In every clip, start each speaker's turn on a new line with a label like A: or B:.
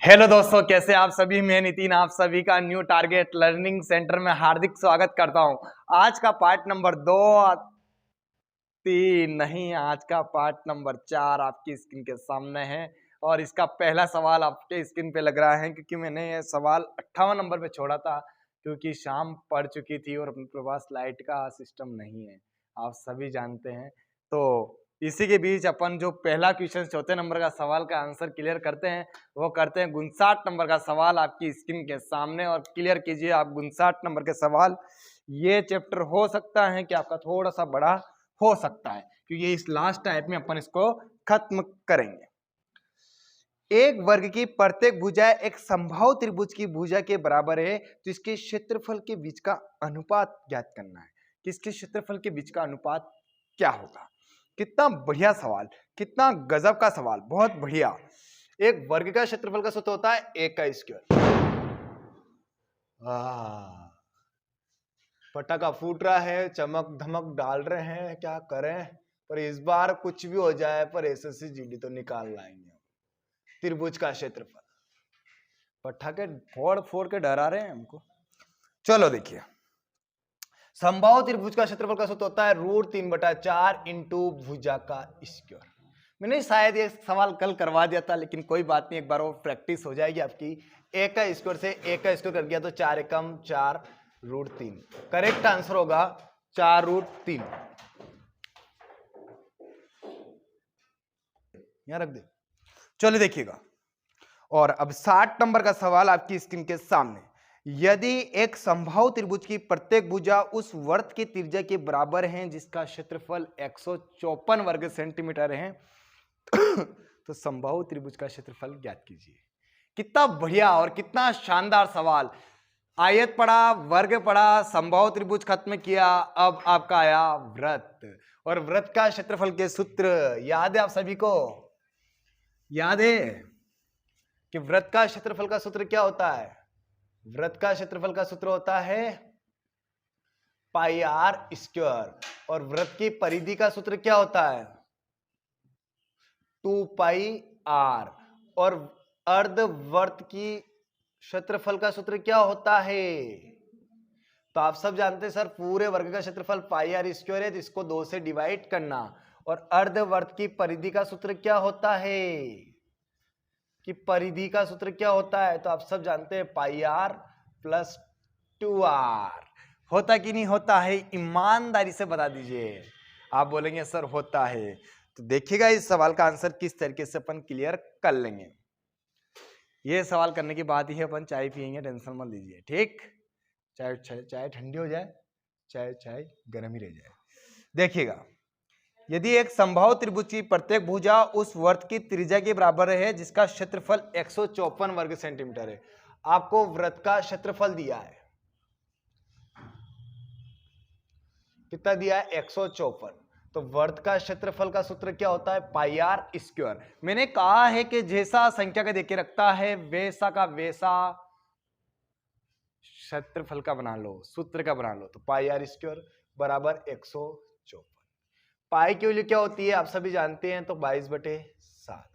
A: Hello दोस्तों, कैसे आप सभी। मैं नितिन आप सभी का न्यू टारगेट लर्निंग सेंटर में हार्दिक स्वागत करता हूं। आज का पार्ट नंबर 2-3 नहीं, आज का पार्ट नंबर 4 आपकी स्क्रीन के सामने है। और इसका पहला सवाल आपके स्क्रीन पे लग रहा है क्योंकि मैंने ये सवाल 58 नंबर पे छोड़ा था, क्योंकि शाम पड़ चुकी थी और अपने पास लाइट का सिस्टम नहीं है, आप सभी जानते हैं। तो इसी के बीच अपन जो पहला क्वेश्चन चौथे नंबर का सवाल का आंसर क्लियर करते हैं, वो करते हैं 59 नंबर का सवाल आपकी स्क्रीन के सामने। और क्लियर कीजिए आप 59 नंबर के सवाल। ये चैप्टर हो सकता है कि आपका थोड़ा सा बड़ा हो सकता है, क्योंकि इस लास्ट टाइप में अपन इसको खत्म करेंगे। एक वर्ग की प्रत्येक भुजा एक समबाहु त्रिभुज की भुजा के बराबर है, तो इसके क्षेत्रफल के बीच का अनुपात ज्ञात करना है कि इसके क्षेत्रफल के बीच का अनुपात क्या होगा। कितना बढ़िया सवाल, कितना गजब का सवाल, बहुत बढ़िया। एक वर्ग का क्षेत्रफल का सूत्र होता है एक का स्क्वायर। पटाखा फूट रहा है, चमक धमक डाल रहे हैं, क्या करें। पर इस बार कुछ भी हो जाए पर एसएससी जीडी तो निकाल लाएंगे। त्रिभुज का क्षेत्रफल पटाखे फोड़ फोड़ के डरा रहे हैं हमको। चलो देखिए, समबाहु त्रिभुज का क्षेत्रफल का सूत्र होता है √3/4 इंटू भुजा का स्क्वायर। मैंने शायद ये सवाल कल करवा दिया था, लेकिन कोई बात नहीं, एक बार वो प्रैक्टिस हो जाएगी आपकी। एक का स्क्वायर से एक का स्क्वायर कर दिया तो 4 एकम 4 √3। करेक्ट आंसर होगा 4√3। यहां रख दे। चलिए देखिएगा, और अब 60 नंबर का सवाल आपकी स्क्रीन के सामने। यदि एक समबाहु त्रिभुज की प्रत्येक भुजा उस वर्त की त्रिज्या के बराबर है जिसका क्षेत्रफल 154 वर्ग सेंटीमीटर है, तो समबाहु त्रिभुज का क्षेत्रफल ज्ञात कीजिए। कितना बढ़िया और कितना शानदार सवाल। आयत पढ़ा, वर्ग पढ़ा, समबाहु त्रिभुज खत्म किया, अब आपका आया वृत्त। और वृत्त का क्षेत्रफल के सूत्र याद है आप सभी को? याद है कि वृत्त का क्षेत्रफल का सूत्र क्या होता है? वृत्त का क्षेत्रफल का सूत्र होता है πr²। और वृत्त की परिधि का सूत्र क्या होता है? 2πr। और अर्धवर्त की क्षेत्रफल का सूत्र क्या होता है? तो आप सब जानते हैं सर, पूरे वर्ग का क्षेत्रफल πr² है, तो इसको 2 से डिवाइड करना। और अर्धवर्त की परिधि का सूत्र क्या होता है? कि परिधि का सूत्र क्या होता है? तो आप सब जानते हैं πr + 2r। होता कि नहीं होता है? ईमानदारी से बता दीजिए। आप बोलेंगे सर होता है, तो देखिएगा इस सवाल का आंसर किस तरीके से अपन क्लियर कर लेंगे। ये सवाल करने के बाद ही अपन चाय पियेंगे, टेंशन मत लीजिए, ठीक। चाय ठंडी हो जाए, चाय गर्म ही रह जाए। देखिएगा, यदि एक समबाहु त्रिभुज की प्रत्येक भुजा उस वर्त की त्रिज्या के बराबर है जिसका क्षेत्रफल 154 वर्ग सेंटीमीटर है। आपको वृत्त का क्षेत्रफल दिया है, कितना दिया है? 154। तो वर्त का क्षेत्रफल का सूत्र क्या होता है? πr²। मैंने कहा है कि जैसा संख्या का देके रखता है वैसा का वैसा क्षेत्रफल का बना लो, सूत्र का बना लो। तो πr² बराबर 154। पाई की वैल्यू क्या होती है आप सभी जानते हैं, तो 22/7।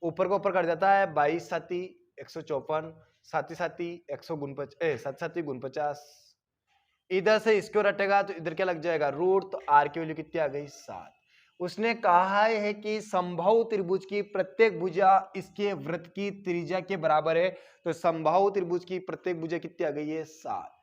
A: ऊपर को ऊपर कर जाता है, 22 साती 154, साती साती 149, इधर से स्क्वायर हटेगा तो इधर क्या लग जाएगा? रूट। तो आर की वैल्यू कितनी आ गई? 7। उसने कहा है कि समबाहु त्रिभुज की प्रत्येक भुजा इसके वृत्त की त्रिज्या के बराबर है, तो समबाहु त्रिभुज की प्रत्येक भुजा कितनी आ गई है? 7।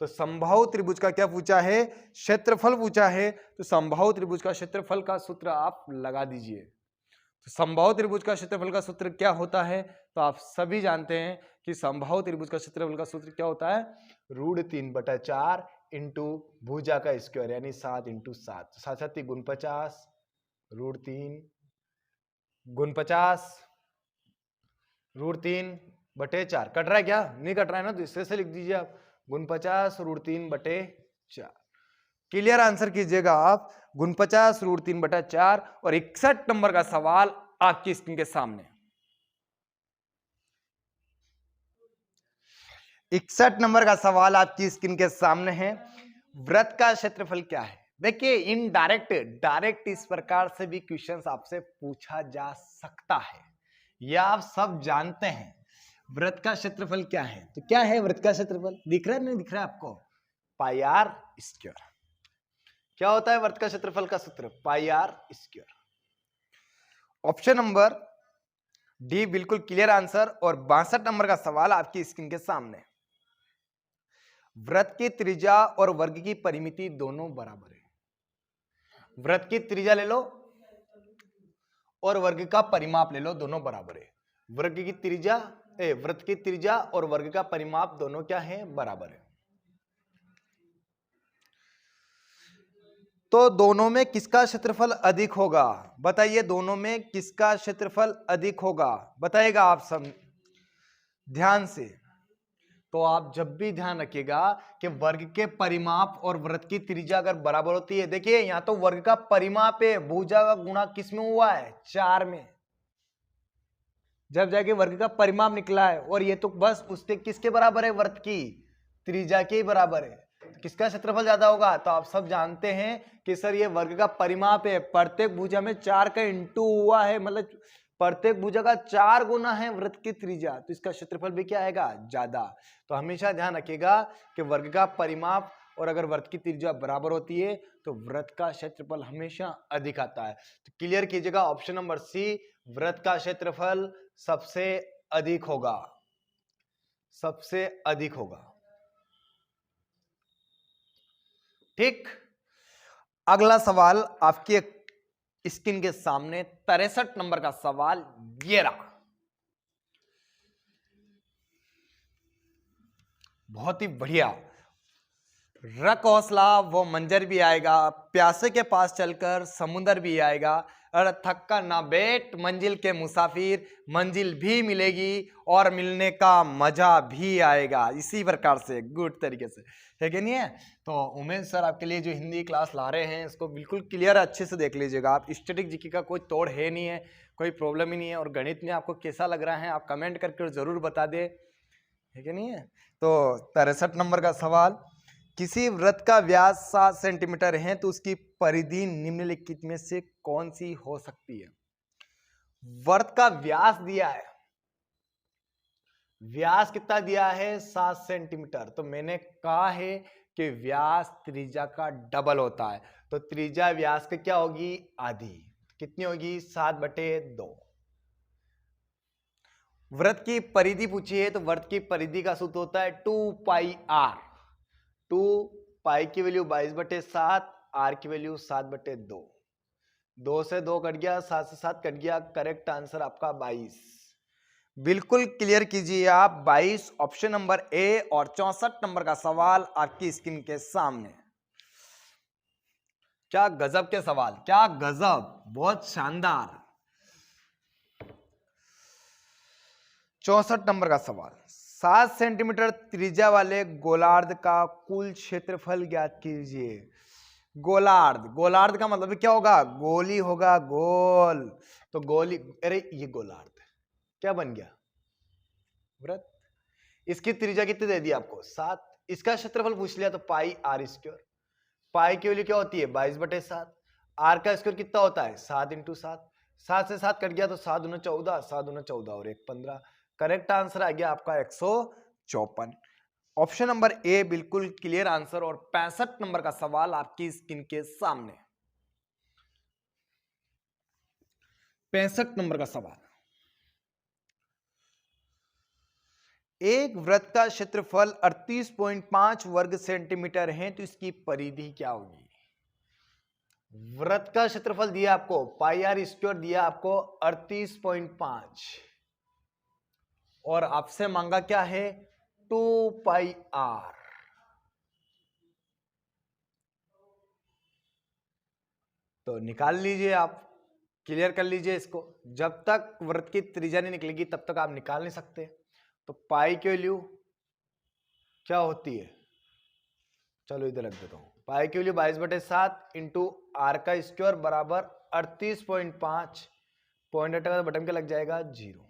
A: तो समबाहु त्रिभुज का क्या पूछा है? क्षेत्रफल पूछा है। तो समबाहु त्रिभुज का क्षेत्रफल का सूत्र आप लगा दीजिए। तो समबाहु त्रिभुज का क्षेत्रफल का सूत्र क्या होता है? तो आप सभी जानते हैं कि समबाहु त्रिभुज का क्षेत्रफल का सूत्र क्या होता है? √3/4 इंटू भुजा का स्क्वायर, यानी 7 × 7। 7 7 49, √3 49 √3/4। कट रहा है क्या? नहीं कट रहा है ना, तो इससे लिख दीजिए आप 49 √3/4। क्लियर आंसर कीजिएगा आप 49 √3/4। और 61 नंबर का सवाल आपकी स्क्रीन के सामने। 61 नंबर का सवाल आपकी स्क्रीन के सामने है। वृत्त का क्षेत्रफल क्या है? देखिए, इनडायरेक्ट डायरेक्ट इस प्रकार से भी क्वेश्चंस आपसे पूछा जा सकता है। ये आप सब जानते हैं। वृत्त का क्षेत्रफल क्या है? तो क्या है वृत्त का क्षेत्रफल? दिख रहा है नहीं दिख रहा है आपको? Pi r square. क्या होता है वृत्त का क्षेत्रफल का सूत्र? Pi r square. Option number D बिल्कुल क्लियर आंसर। और 62 नंबर का सवाल आपकी स्क्रीन के सामने। वृत्त की त्रिज्या और वर्ग की परिमिति दोनों बराबर है। वृत्त की त्रिज्या ले लो और वर्ग का परिमाप ले लो, दोनों बराबर है। वृत्त की त्रिज्या और वर्ग का परिमाप दोनों क्या है? बराबर है। तो दोनों में किसका क्षेत्रफल अधिक होगा? बताइए, दोनों में किसका क्षेत्रफल अधिक होगा? बताइएगा आप सब ध्यान से। तो आप जब भी ध्यान रखिएगा कि वर्ग के परिमाप और वृत्त की त्रिज्या अगर बराबर होती है, देखिए यहां तो वर्ग का परिमाप है, भुजा का गुणा किस में हुआ है? 4 में। जब जाके वर्ग का परिमाप निकला है, और ये तो बस उसके किसके बराबर है? वृत्त की त्रिज्या के बराबर है। किसका क्षेत्रफल ज्यादा होगा? तो आप सब जानते हैं कि सर ये वर्ग का परिमाप है, प्रत्येक भुजा में 4 का इंटू हुआ है, मतलब प्रत्येक भुजा का 4 गुना है वृत्त की त्रिज्या, तो इसका क्षेत्रफल भी क्या आएगा? ज्यादा। तो हमेशा ध्यान रखिएगा कि वर्ग का परिमाप और अगर वृत्त की त्रिज्या बराबर होती है तो वृत्त का क्षेत्रफल हमेशा अधिक आता है। तो क्लियर कीजिएगा, ऑप्शन नंबर सी, वृत्त का क्षेत्रफल सबसे अधिक होगा, सबसे अधिक होगा। ठीक। अगला सवाल आपकी स्क्रीन के सामने 63 नंबर का सवाल ये रहा। बहुत ही बढ़िया। रख हौसला वो मंजर भी आएगा, प्यासे के पास चलकर समुंदर भी आएगा, अरे थक्का ना बैठ मंजिल के मुसाफिर, मंजिल भी मिलेगी और मिलने का मजा भी आएगा। इसी प्रकार से गुड तरीके से है कि नहीं है? तो उमेश सर आपके लिए जो हिंदी क्लास ला रहे हैं इसको बिल्कुल क्लियर अच्छे से देख लीजिएगा आप। स्टैटिक जीके का कोई तोड़ है नहीं है, कोई प्रॉब्लम ही नहीं है। और गणित में आपको कैसा लग रहा है आप कमेंट करके जरूर बता दे, है कि नहीं है? तो 63 नंबर का सवाल, किसी वृत्त का व्यास 7 सेंटीमीटर है तो उसकी परिधि निम्नलिखित में से कौन सी हो सकती है? वृत्त का व्यास दिया है, व्यास कितना दिया है? 7 सेंटीमीटर। तो मैंने कहा है कि व्यास त्रिज्या का डबल होता है, तो त्रिज्या व्यास की क्या होगी? आधी। कितनी होगी? 7/2। वृत्त की परिधि पूछी है तो वृत्त की परिधि का सूत्र होता है 2πr। 2π की वैल्यू 22/7, r की वैल्यू 7/2। 2 से 2 कट गया, 7 से 7 कट गया, करेक्ट आंसर आपका 22। बिल्कुल क्लियर कीजिए आप 22 ऑप्शन नंबर ए। और 64 नंबर का सवाल आपकी स्क्रीन के सामने। क्या गजब के सवाल, क्या गजब, बहुत शानदार। 64 नंबर का सवाल, 7 सेंटीमीटर त्रिज्या वाले गोलार्ध का कुल क्षेत्रफल ज्ञात कीजिए। गोलार्ध, गोलार्ध का मतलब क्या होगा? गोली होगा, गोल। तो गोली, अरे ये गोलार्ध क्या बन गया? वृत्त। इसकी त्रिज्या कितनी दे दी आपको? 7। इसका क्षेत्रफल पूछ लिया तो पाई आर स्क्वायर। पाई की वैल्यू क्या होती है? 22/7। आर का स्क्वायर कितना होता है? 7 × 7। 7 से 7 कट गया तो 7 × 14, 7 × 14 और 1 15। करेक्ट आंसर आ गया आपका 154। ऑप्शन नंबर ए बिल्कुल क्लियर आंसर। और 65 नंबर का सवाल आपकी स्क्रीन के सामने। 65 नंबर का सवाल, एक वृत्त का क्षेत्रफल 38.5 वर्ग सेंटीमीटर है तो इसकी परिधि क्या होगी? वृत्त का क्षेत्रफल दिया आपको, पाई आर स्क्वायर दिया आपको 38.5 और आपसे मांगा क्या है? 2πr। तो निकाल लीजिए आप, क्लियर कर लीजिए इसको। जब तक वृत्त की त्रिज्या नहीं निकलेगी तब तक आप निकाल नहीं सकते। तो पाई की वैल्यू क्या होती है? चलो इधर रख देता हूं। पाई की वैल्यू 22/7 इंटू आर का स्क्वायर बराबर 38.5। पॉइंट हटेगा तो बटन के लग जाएगा 0।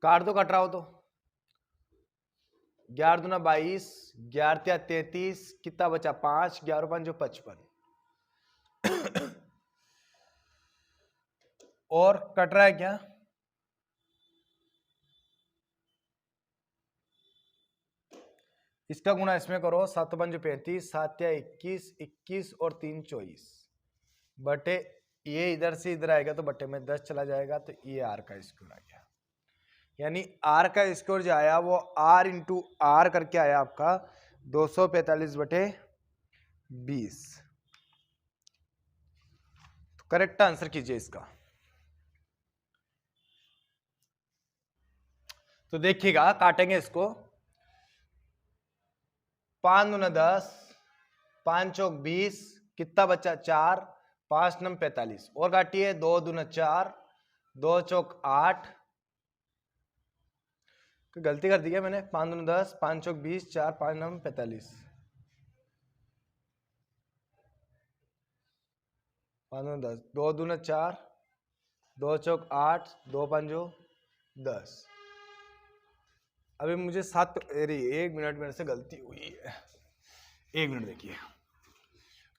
A: काट दो, कट रहा हो तो। 11 दूना 22, 11 तिया 33, कितना बचा? 5, 11 5 जो 55। और कट रहा है क्या? इसका गुणा इसमें करो, 7 पंज 35, 7 या 21, 21 और 3 24 बटे, ये इधर से इधर आएगा तो बटे में 10 चला जाएगा, तो ये आर का स्क्वायर आ गया। यानी आर का स्क्वायर जो आया वो आर इंटू आर करके आया आपका 245 बटे 20। तो करेक्ट आंसर कीजिए इसका। तो देखिएगा, काटेंगे इसको, 5 दूना 10, 5 चौक 20, कितना बचा 4, 5 नम 45 और काटिए, 2 दूना 4, 2 चौक 8, गलती कर दी है मैंने, 5 दूना 10, 5 चौक 20, 4 5 नम 45, 5 दूना 10, 2 दूना 4, 2 चौक 8, 2 पंजो 10। अभी मुझे 7, अरे 1 मिनट मेरे से गलती हुई है, 1 मिनट देखिए।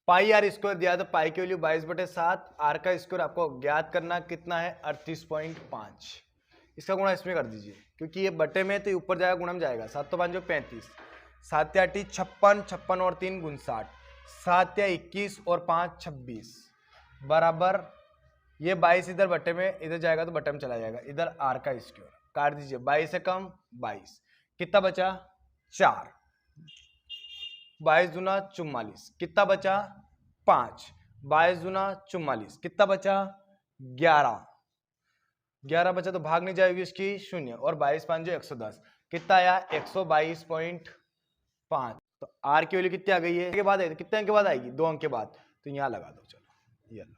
A: पाई आर स्क्वायर दिया, तो पाई की वैल्यू 22 बटे 7, आर का स्क्वायर आपको ज्ञात करना कितना है 38.5। इसका गुणा इसमें कर दीजिए, क्योंकि ये बटे में तो ऊपर जाएगा, गुणा में जाएगा, 7 तो 5 35, 7 या 56, 56 और 3 59, 7 या 21 और 5 26 बराबर, ये 22 इधर बटे में, इधर जाएगा तो बटे में चला जाएगा, इधर आर का स्क्वायर काट दीजिए, 22 से कम 22, कितना बचा 4, 22 दूना 44, कितना बचा 5, 22 दूना 44, कितना बचा 11, 11 बचा तो भाग नहीं जाएगी इसकी 0, और 22 5 110, कितना आया 122.5। तो आर की वैल्यू कितनी आ गई है, के बाद कितने अंक के बाद आएगी, 2 अंक के बाद, तो यहाँ लगा दो, चलो ये लो,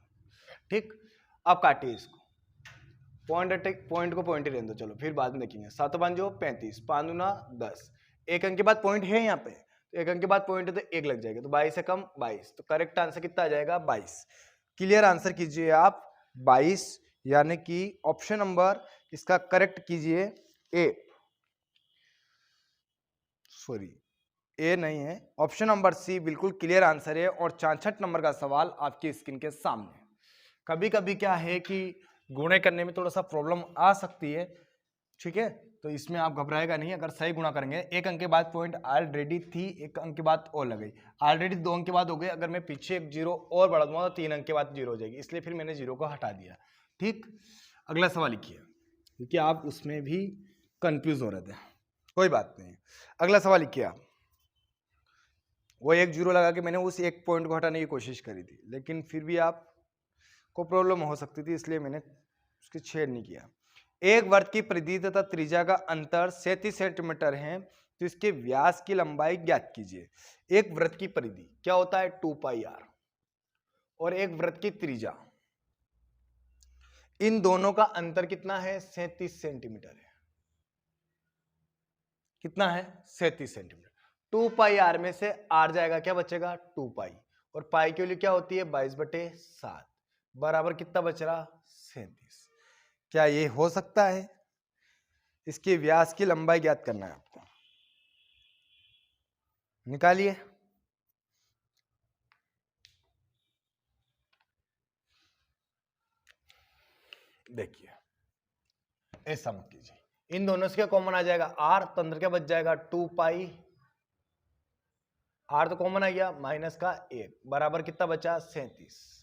A: ठीक। अब काटिए इसको, पॉइंट को पॉइंट ही रहने दो, चलो फिर बाद में देखेंगे। 7 5 35, 5 दूना 10, 1 अंक के बाद पॉइंट है यहाँ पे, तो 1 अंक के बाद पॉइंट है तो 1 लग जाएगा, तो 22 से कम 22, तो करेक्ट आंसर कितना आ जाएगा 22। क्लियर आंसर कीजिए आप 22, यानी कि ऑप्शन नंबर इसका करेक्ट कीजिए ए, सॉरी ए नहीं है, ऑप्शन नंबर सी बिल्कुल क्लियर आंसर है। और 64 नंबर का सवाल आपकी स्क्रीन के सामने। कभी कभी क्या है कि गुणे करने में थोड़ा सा प्रॉब्लम आ सकती है, ठीक है, तो इसमें आप घबराएगा नहीं, अगर सही गुणा करेंगे। 1 अंक के बाद पॉइंट ऑलरेडी थी, 1 अंक के बाद और लग गई, ऑलरेडी 2 अंक के बाद हो गए, अगर मैं पीछे एक जीरो और बढ़ा दूंगा तो 3 अंक के बाद जीरो हो जाएगी, इसलिए फिर मैंने जीरो को हटा दिया, ठीक। अगला सवाल लिखिए, क्योंकि आप उसमें भी कंफ्यूज हो रहे थे, कोई बात नहीं। अगला सवाल लिखिए आप, वो एक जीरो लगा के मैंने उस एक पॉइंट को हटाने की कोशिश करी थी, लेकिन फिर भी आप को प्रॉब्लम हो सकती थी, इसलिए मैंने उसकी छेड़ नहीं किया। एक वृत्त की परिधि तथा त्रिज्या का अंतर 37 सेंटीमीटर है, तो इसके व्यास की लंबाई ज्ञात कीजिए। एक वृत्त की परिधि क्या होता है 2 पाई आर, और एक वृत्त की त्रिज्या, इन दोनों का अंतर कितना है 37 सेंटीमीटर है, कितना है 37 सेंटीमीटर। 2 पाई आर में से आर जाएगा, क्या बचेगा 2 पाई, और पाई की वैल्यू क्या होती है 22 बटे 7 बराबर कितना बच रहा 37। क्या ये हो सकता है? इसके व्यास की लंबाई ज्ञात करना है आपको, निकालिए। देखिए ऐसा मत कीजिए, इन दोनों से क्या कॉमन आ जाएगा आर, तो अंदर क्या बच जाएगा 2 पाई, आर तो कॉमन आ गया, माइनस का 1 बराबर कितना बचा 37।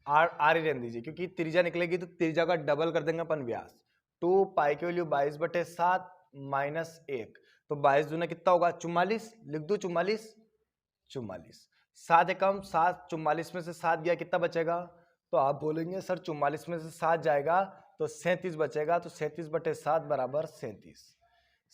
A: आर ही रहने दीजिए, क्योंकि त्रिज्या निकलेगी तो त्रिज्या का डबल कर देंगे अपन व्यास। 2 पाई की वैल्यू 22 बटे 7 माइनस 1, तो 22 दूना कितना होगा 44, लिख दो 44, 44, 7 एकम 7, 44 में से 7 गया कितना बचेगा, तो आप बोलेंगे सर 44 में से 7 जाएगा तो 37 बचेगा, तो 37 बटे 7 बराबर 37,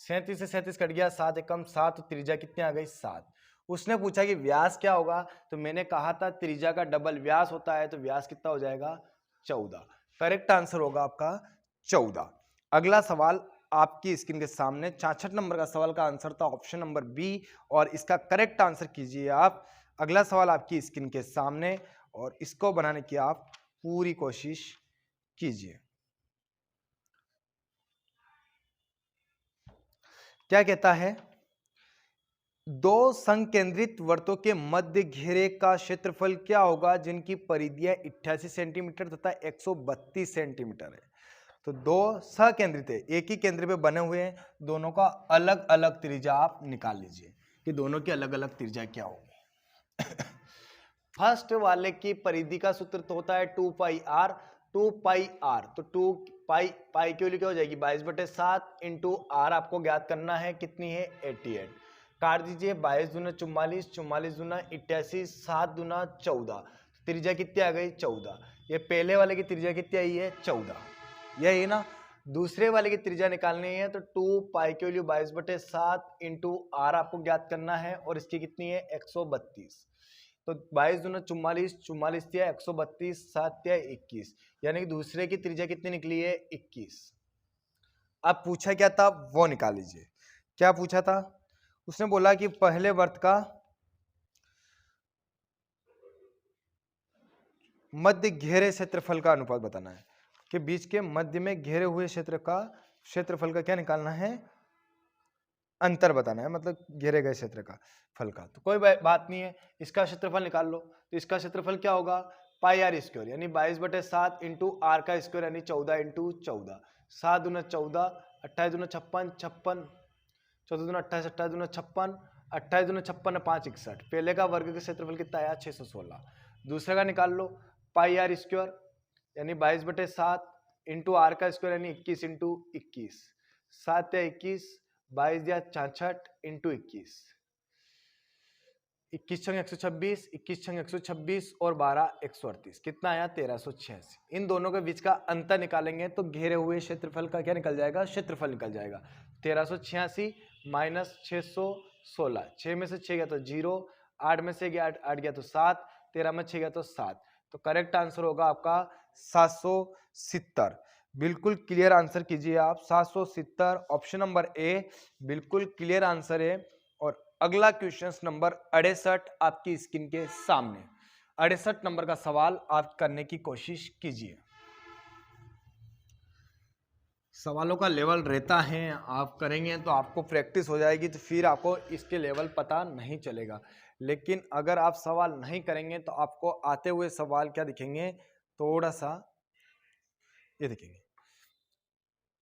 A: 37 से 37 कट गया, 7 एकम 7, तो त्रिज्या कितनी आ गई 7। उसने पूछा कि व्यास क्या होगा, तो मैंने कहा था त्रिज्या का डबल व्यास होता है, तो व्यास कितना हो जाएगा 14। करेक्ट आंसर होगा आपका 14। अगला सवाल आपकी स्क्रीन के सामने 66 नंबर का सवाल का आंसर था ऑप्शन नंबर बी, और इसका करेक्ट आंसर कीजिए आप। अगला सवाल आपकी स्क्रीन के सामने, और इसको बनाने की आप पूरी कोशिश कीजिए। क्या कहता है, दो संकेंद्रित वृत्तों के मध्य घेरे का क्षेत्रफल क्या होगा जिनकी परिधियां 88 सेंटीमीटर तथा 132 सेंटीमीटर है। तो दो सकेंद्रित है, एक ही केंद्र पे बने हुए हैं, दोनों का अलग अलग त्रिज्या आप निकाल लीजिए कि दोनों की अलग अलग त्रिज्या क्या होगी। फर्स्ट वाले की परिधि का सूत्र तो होता है 2 पाई आर, 2 पाई आर तो 2 पाई पाई की वैल्यू क्या हो जाएगी 22/7 इंटू आर आपको ज्ञात करना है, कितनी है 88। काट दीजिए 22 दूना 44, 44 दूना 88, 7 दूना 14, त्रिज्या कितनी आ गई 14। ये पहले वाले की त्रिज्या कितनी आई है 14, यही ना। दूसरे वाले की त्रिज्या निकालनी है तो 2 पाई की वैल्यू 22/7 इंटू आर आपको ज्ञात करना है और इसकी कितनी है 132। तो 22 दूना 44, 44 दिया 132, 7 दिया 21, यानी कि दूसरे की त्रिज्या कितनी निकली है 21। अब पूछा क्या था वो निकाल लीजिए। क्या पूछा था, उसने बोला कि पहले वर्त का मध्य घेरे क्षेत्रफल का अनुपात बताना है, कि बीच के मध्य में घेरे हुए क्षेत्रफल का क्या निकालना है, अंतर बताना है, मतलब घेरे गए क्षेत्र का फल का। तो कोई बात नहीं है, इसका क्षेत्रफल निकाल लो। तो इसका क्षेत्रफल क्या होगा पाई आर स्क्वायर यानी 22/7 इंटू आर का स्क्वायर यानी 14 इंटू 14, 7 दूना 14, 28 दूना 56, 56, 14 दूना 28, 28 दूना 56, 28 दूना 56 5 61। पहले का वर्ग का क्षेत्रफल कितना आया 616। दूसरे का निकाल लो पाई आर स्क्वायर यानी 22/7 इंटू आर का स्क्वायर यानी 21 इंटू 21, 7 या 21, 22 या 66 इंटू 21, 21 छंग 126, 21 छंग 126 और 12 138, कितना आया 1386। इन दोनों के बीच का अंतर निकालेंगे तो घेरे हुए क्षेत्रफल का क्या निकल जाएगा, क्षेत्रफल निकल जाएगा। 1386 माइनस 616, 6 में से 6 गया तो 0, 8 में से 8 गया तो 7, 13 में 6 गया तो 7, तो करेक्ट आंसर होगा आपका 770। बिल्कुल क्लियर आंसर कीजिए आप, 770 ऑप्शन नंबर ए बिल्कुल क्लियर आंसर है। और अगला क्वेश्चन नंबर 68 आपकी स्क्रीन के सामने, 68 नंबर का सवाल आप करने की कोशिश कीजिए। सवालों का लेवल रहता है, आप करेंगे तो आपको प्रैक्टिस हो जाएगी, तो फिर आपको इसके लेवल पता नहीं चलेगा। लेकिन अगर आप सवाल नहीं करेंगे तो आपको आते हुए सवाल क्या दिखेंगे, थोड़ा सा ये दिखेंगे।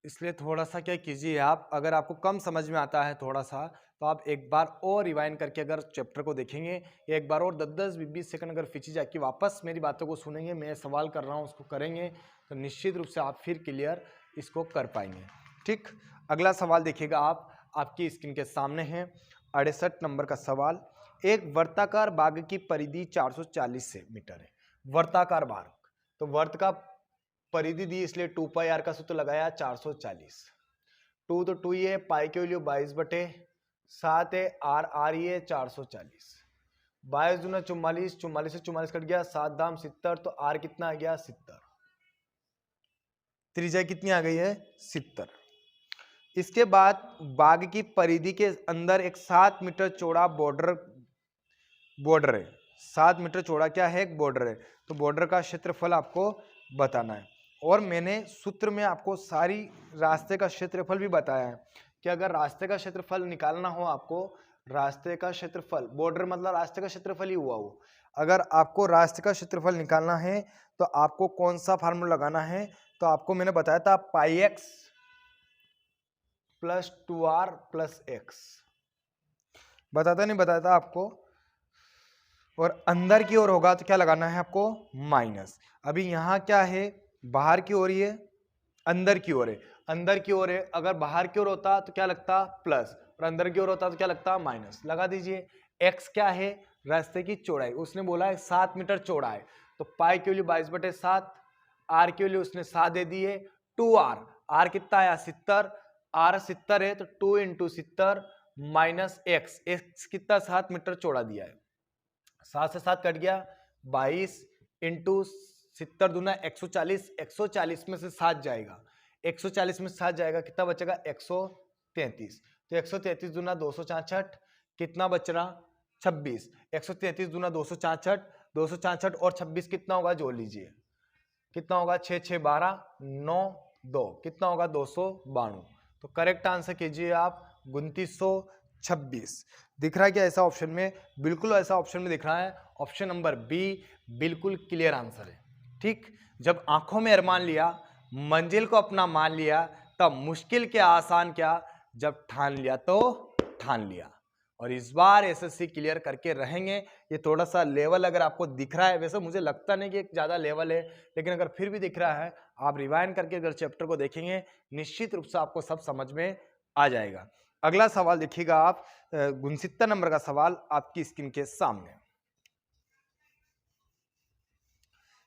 A: इसलिए थोड़ा सा क्या कीजिए आप, अगर आपको कम समझ में आता है थोड़ा सा, तो आप एक बार और रिवाइंड करके अगर चैप्टर को देखेंगे, एक बार और 10-10, 20 सेकंड अगर पीछे जाके वापस मेरी बातों को सुनेंगे, मैं सवाल कर रहा हूँ उसको करेंगे, तो निश्चित रूप से आप फिर क्लियर इसको कर पाएंगे। ठीक, अगला सवाल देखिएगा आप, आपकी स्क्रीन के सामने है 68 नंबर का सवाल। एक वर्ताकार बाग की परिधि 440 मीटर है। वर्ताकार बाग, तो वर्त का परिधि दी इसलिए 2 पाई आर का सूत्र लगाया 440, 2 तो 2 ही है, पाई की वैल्यू 22/7 है, आर आर ही है 440, 22 दूना 44, 44 से 44 कट गया, 7 दाम 70, तो आर कितना आ गया 70, त्रिज्या कितनी आ गई है 70। इसके बाद बाग की परिधि के अंदर एक 7 मीटर चौड़ा बॉर्डर है, 7 मीटर चौड़ा क्या है एक बॉर्डर है, तो बॉर्डर का क्षेत्रफल आपको बताना है। और मैंने सूत्र में आपको सारी रास्ते का क्षेत्रफल भी बताया है कि अगर रास्ते का क्षेत्रफल निकालना हो आपको, रास्ते का क्षेत्रफल, बॉर्डर मतलब रास्ते का क्षेत्रफल ही हुआ वो, अगर आपको रास्ते का क्षेत्रफल निकालना है तो आपको कौन सा फार्मूला लगाना है, तो आपको मैंने बताया था pi X plus 2r plus X, बताता नहीं बताया था आपको। और अंदर की ओर होगा तो क्या लगाना है आपको माइनस। अभी यहाँ क्या है बाहर की ओर, ये अंदर की ओर है, अंदर की ओर है, अगर बाहर की ओर होता तो क्या लगता प्लस, और अंदर की ओर होता तो क्या लगता माइनस। लगा दीजिए। x क्या है रास्ते की चौड़ाई, उसने बोला है 7 मीटर चौड़ा है, तो पाई की वैल्यू 22/7, आर की वैल्यू उसने 7 दे दी है, 2r, आर कितना आया 70, आर 70 है तो 2 इंटू 70 माइनस एक्स, एक्स कितना 7 मीटर चौड़ा दिया है, 7 से 7 कट गया, 22 इंटू 70 दूना 140, 140 में से 7 जाएगा, 140 में से 7 जाएगा, कितना बचेगा 133, तो 133 दूना 266, कितना बच रहा 26, 133 दूना 266, 266 और 26 कितना होगा जोड़ लीजिए, कितना होगा 6 6 12 9 2, कितना होगा 292। तो करेक्ट आंसर कीजिए आप 2900 26 दिख रहा है क्या ऐसा ऑप्शन में? बिल्कुल ऐसा ऑप्शन में दिख रहा है। ऑप्शन नंबर बी बिल्कुल क्लियर आंसर है। ठीक, जब आंखों में अरमान लिया, मंजिल को अपना मान लिया, तब मुश्किल के आसान क्या, जब ठान लिया तो ठान लिया। और इस बार एसएससी क्लियर करके रहेंगे। ये थोड़ा सा लेवल अगर आपको दिख रहा है, वैसे मुझे लगता नहीं कि एक ज्यादा लेवल है, लेकिन अगर फिर भी दिख रहा है, आप रिवाइंड करके अगर चैप्टर को देखेंगे, निश्चित रूप से आपको सब समझ में आ जाएगा। अगला सवाल देखिएगा आप, 69 नंबर का सवाल आपकी स्क्रीन के सामने।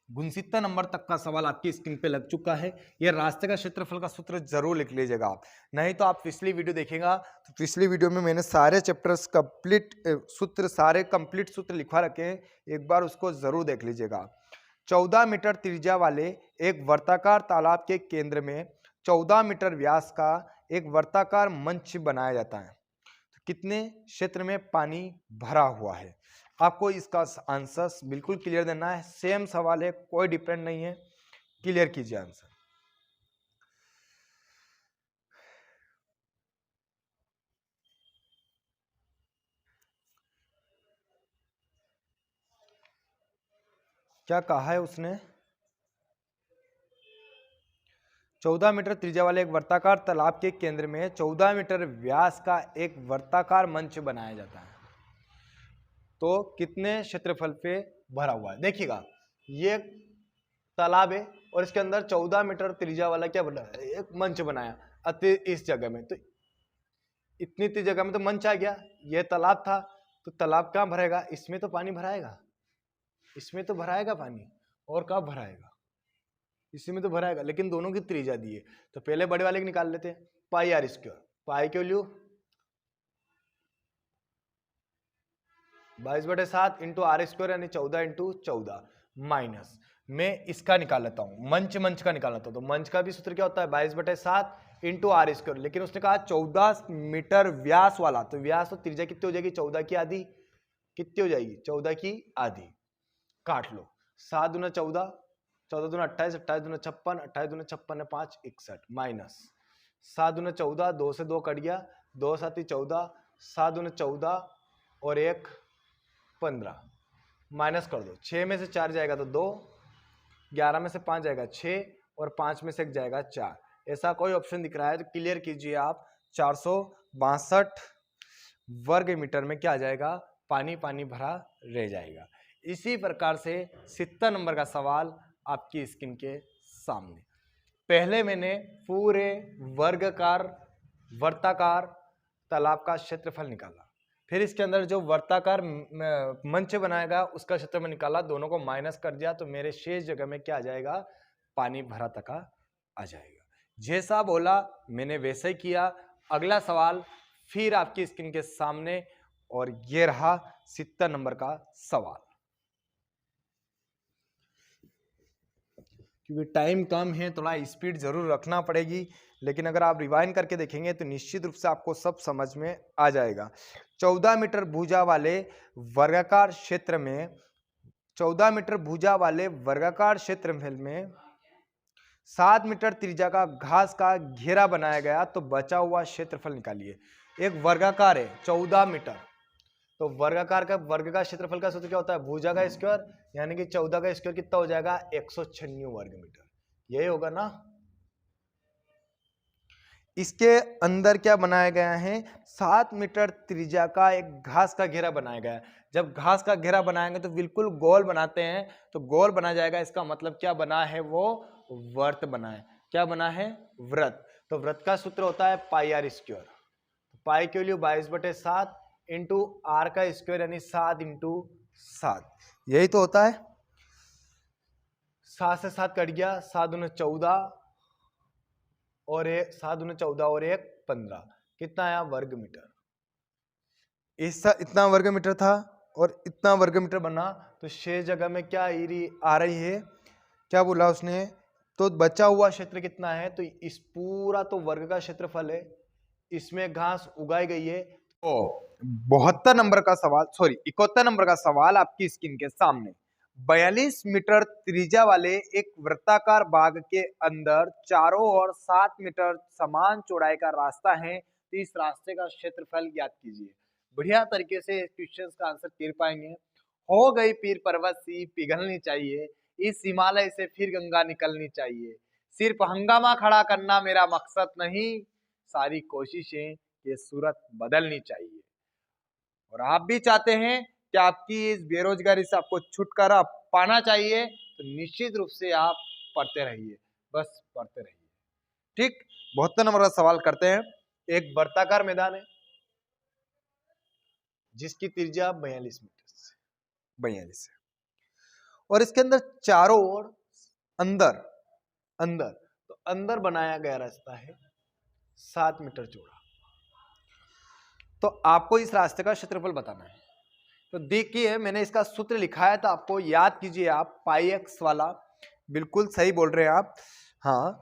A: 69 नंबर तक का सवाल आपकी स्क्रीन पे लग चुका है। ये रास्ते का क्षेत्रफल का सूत्र जरूर लिख लीजिएगा आप, नहीं तो आप पिछली वीडियो देखेगा तो पिछली वीडियो में मैंने सारे चैप्टर्स कंप्लीट सूत्र, सारे कंप्लीट सूत्र लिखवा रखे हैं, एक बार उसको जरूर देख लीजिएगा। 14 मीटर त्रिज्या वाले एक वर्ताकार तालाब के केंद्र में 14 मीटर व्यास का एक वर्ताकार मंच बनाया जाता है। तो कितने क्षेत्र में पानी भरा हुआ है? आपको इसका आंसर बिल्कुल क्लियर देना है। सेम सवाल है, कोई डिफरेंट नहीं है, क्लियर कीजिए आंसर। क्या कहा है उसने? 14 मीटर त्रिज्या वाले एक वर्ताकार तालाब के केंद्र में 14 मीटर व्यास का एक वर्ताकार मंच बनाया जाता है। तो कितने क्षेत्रफल पे भरा हुआ है? देखिएगा, ये तालाब है और इसके अंदर 14 मीटर त्रिज्या वाला क्या बना है, एक मंच बनाया। अति इस जगह में, तो इतनी इतनी जगह में तो मंच आ गया। ये तालाब था, तो तालाब कहाँ भरेगा? इसमें तो पानी भराएगा, इसमें तो भराएगा पानी, और कहाँ भराएगा? इसी में तो भराएगा। लेकिन दोनों की त्रिज्या दी है, तो पहले बड़े वाले की निकाल लेते हैं। पाई आर स्क्वायर, पाई क्यों लियो? 22/7 इंटू आर स्क्वायर यानी 14 इंटू 14 माइनस मैं इसका निकाल लेता हूं, मंच का निकाल लेता हूं। तो मंच का भी सूत्र क्या होता है? 22/7 इंटू आर स्क्वायर। लेकिन उसने कहा 14 मीटर व्यास वाला, तो व्यास तो त्रिज्या कितनी हो जाएगी? 14 की आधी। कितनी हो जाएगी? 14 की आधी। काट लो, 7 दूना 14, 14 दूना 28, 28 दूना 56, 28 दूना 56 5 61 माइनस 7 दूना 14, 2 से 2 कट गया, 2 7 14, 7 दूना 14 और 1 15 माइनस कर दो। 6 में से 4 जाएगा तो 2, 11 में से 5 जाएगा 6 और 5 में से 1 जाएगा 4। ऐसा कोई ऑप्शन दिख रहा है तो क्लियर कीजिए आप। 462 वर्ग मीटर में क्या आ जाएगा? पानी पानी भरा रह जाएगा। इसी प्रकार से 70 नंबर का सवाल आपकी स्क्रीन के सामने। पहले मैंने पूरे वर्गाकार वर्ताकार तालाब का क्षेत्रफल निकाला, फिर इसके अंदर जो वर्ताकार मंच बनाएगा उसका क्षेत्रफल निकाला, दोनों को माइनस कर दिया, तो मेरे शेष जगह में क्या आ जाएगा? पानी भरा तक आ जाएगा। जैसा बोला मैंने वैसे ही किया। अगला सवाल फिर आपकी स्क्रीन के सामने, और ये रहा 70 नंबर का सवाल। क्योंकि टाइम कम है, थोड़ा स्पीड जरूर रखना पड़ेगी, लेकिन अगर आप रिवाइंड करके देखेंगे तो निश्चित रूप से आपको सब समझ में आ जाएगा। 14 मीटर भुजा वाले वर्गाकार क्षेत्र में 14 मीटर भुजा वाले वर्गाकार क्षेत्र में 7 मीटर त्रिज्या का घास का घेरा बनाया गया, तो बचा हुआ क्षेत्रफल निकालिए। एक वर्गाकार है 14 मीटर, तो वर्गाकार का वर्ग का क्षेत्रफल का सूत्र क्या होता है? भुजा का स्क्वायर, यानी कि 14 का स्क्वायर कितना हो जाएगा? 196 वर्ग मीटर। यही होगा ना। इसके अंदर क्या बनाया गया है? 7 मीटर त्रिज्या का एक घास का घेरा बनाया गया है। जब घास का घेरा बनाएंगे तो बिल्कुल गोल बनाते हैं, तो गोल बना जाएगा। इसका मतलब क्या बना है? वो वर्त बना है। क्या बना है? व्रत। तो व्रत का सूत्र होता है पाई आर स्क्वायर। पाई के लिए 22/7 इंटू आर का स्क्वायर यानी 7 इंटू 7, यही तो होता है। 7 से 7 कट गया, 7 दूना 14 और 1 7 दूना 14 और 1 15, कितना आया? वर्ग मीटर। इतना वर्ग मीटर था और इतना वर्ग मीटर बना, तो 6 जगह में क्या आ रही है? क्या बोला उसने? तो बचा हुआ क्षेत्र कितना है? तो इस पूरा तो वर्ग का क्षेत्रफल है, इसमें घास उगाई गई है। तो 72 नंबर का सवाल, सॉरी 71 नंबर का सवाल आपकी स्क्रीन के सामने। 42 मीटर त्रिज्या वाले एक वृत्ताकार बाग के अंदर चारों ओर 7 मीटर समान चौड़ाई का रास्ता है, तो इस रास्ते का क्षेत्रफल ज्ञात कीजिए। बढ़िया तरीके से क्वेश्चंस का आंसर कर पाएंगे। हो गई पीर पर्वत सी पिघलनी चाहिए, इस हिमालय से फिर गंगा निकलनी चाहिए। सिर्फ हंगामा खड़ा करना मेरा मकसद नहीं, सारी कोशिशें ये सूरत बदलनी चाहिए। और आप भी चाहते हैं कि आपकी इस बेरोजगारी से आपको छुटकारा पाना चाहिए, तो निश्चित रूप से आप पढ़ते रहिए, बस पढ़ते रहिए। ठीक, 72 नंबर का सवाल करते हैं। एक वर्ताकार मैदान है जिसकी त्रिज्या 42 मीटर से 42 है, और इसके अंदर चारों ओर अंदर अंदर तो अंदर बनाया गया रास्ता है 7 मीटर चौड़ा। तो आपको इस रास्ते का क्षेत्रफल बताना है। तो देखिए मैंने इसका सूत्र लिखा है, तो आपको याद कीजिए आप पाई एक्स वाला, बिल्कुल सही बोल रहे हैं आप। हाँ,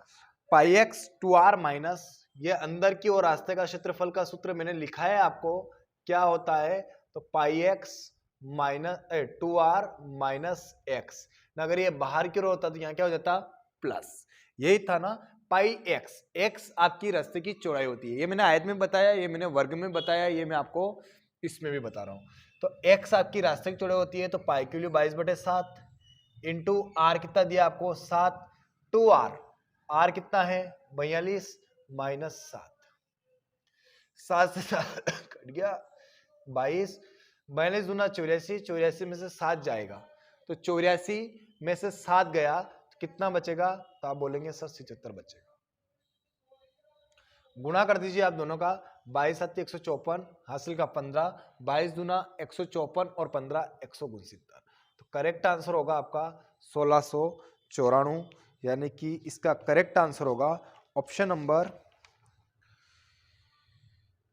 A: पाई एक्स 2r माइनस ये अंदर की ओर रास्ते का क्षेत्रफल का सूत्र मैंने लिखा है आपको, क्या होता है तो pi X minus 2r minus X. अगर ये बाहर की ओर होता तो यहाँ क्या हो जाता प्लस, यही था ना पाई एक्स। एक्स आपकी रास्ते की चौड़ाई होती है, ये मैंने आयत में बताया, ये मैंने वर्ग में बताया, ये मैं आपको इसमें भी बता रहा हूँ। तो x आपकी रास्ते की चौड़ाई होती है, तो पाई के लिए 22/7 इंटू आर कितना दिया आपको 7, 2r, r कितना है 42 माइनस 7 से 7 कट गया 22, 42 दूना 84, 84 में से 7 जाएगा, तो 84 में से 7 गया तो कितना बचेगा, तो आप बोलेंगे सर 77 बचेगा। गुणा कर दीजिए आप दोनों का, 22 7 154 हासिल का 15, 22 दूना 154 और 15 169। तो करेक्ट आंसर होगा आपका 1694, यानी कि इसका करेक्ट आंसर होगा ऑप्शन नंबर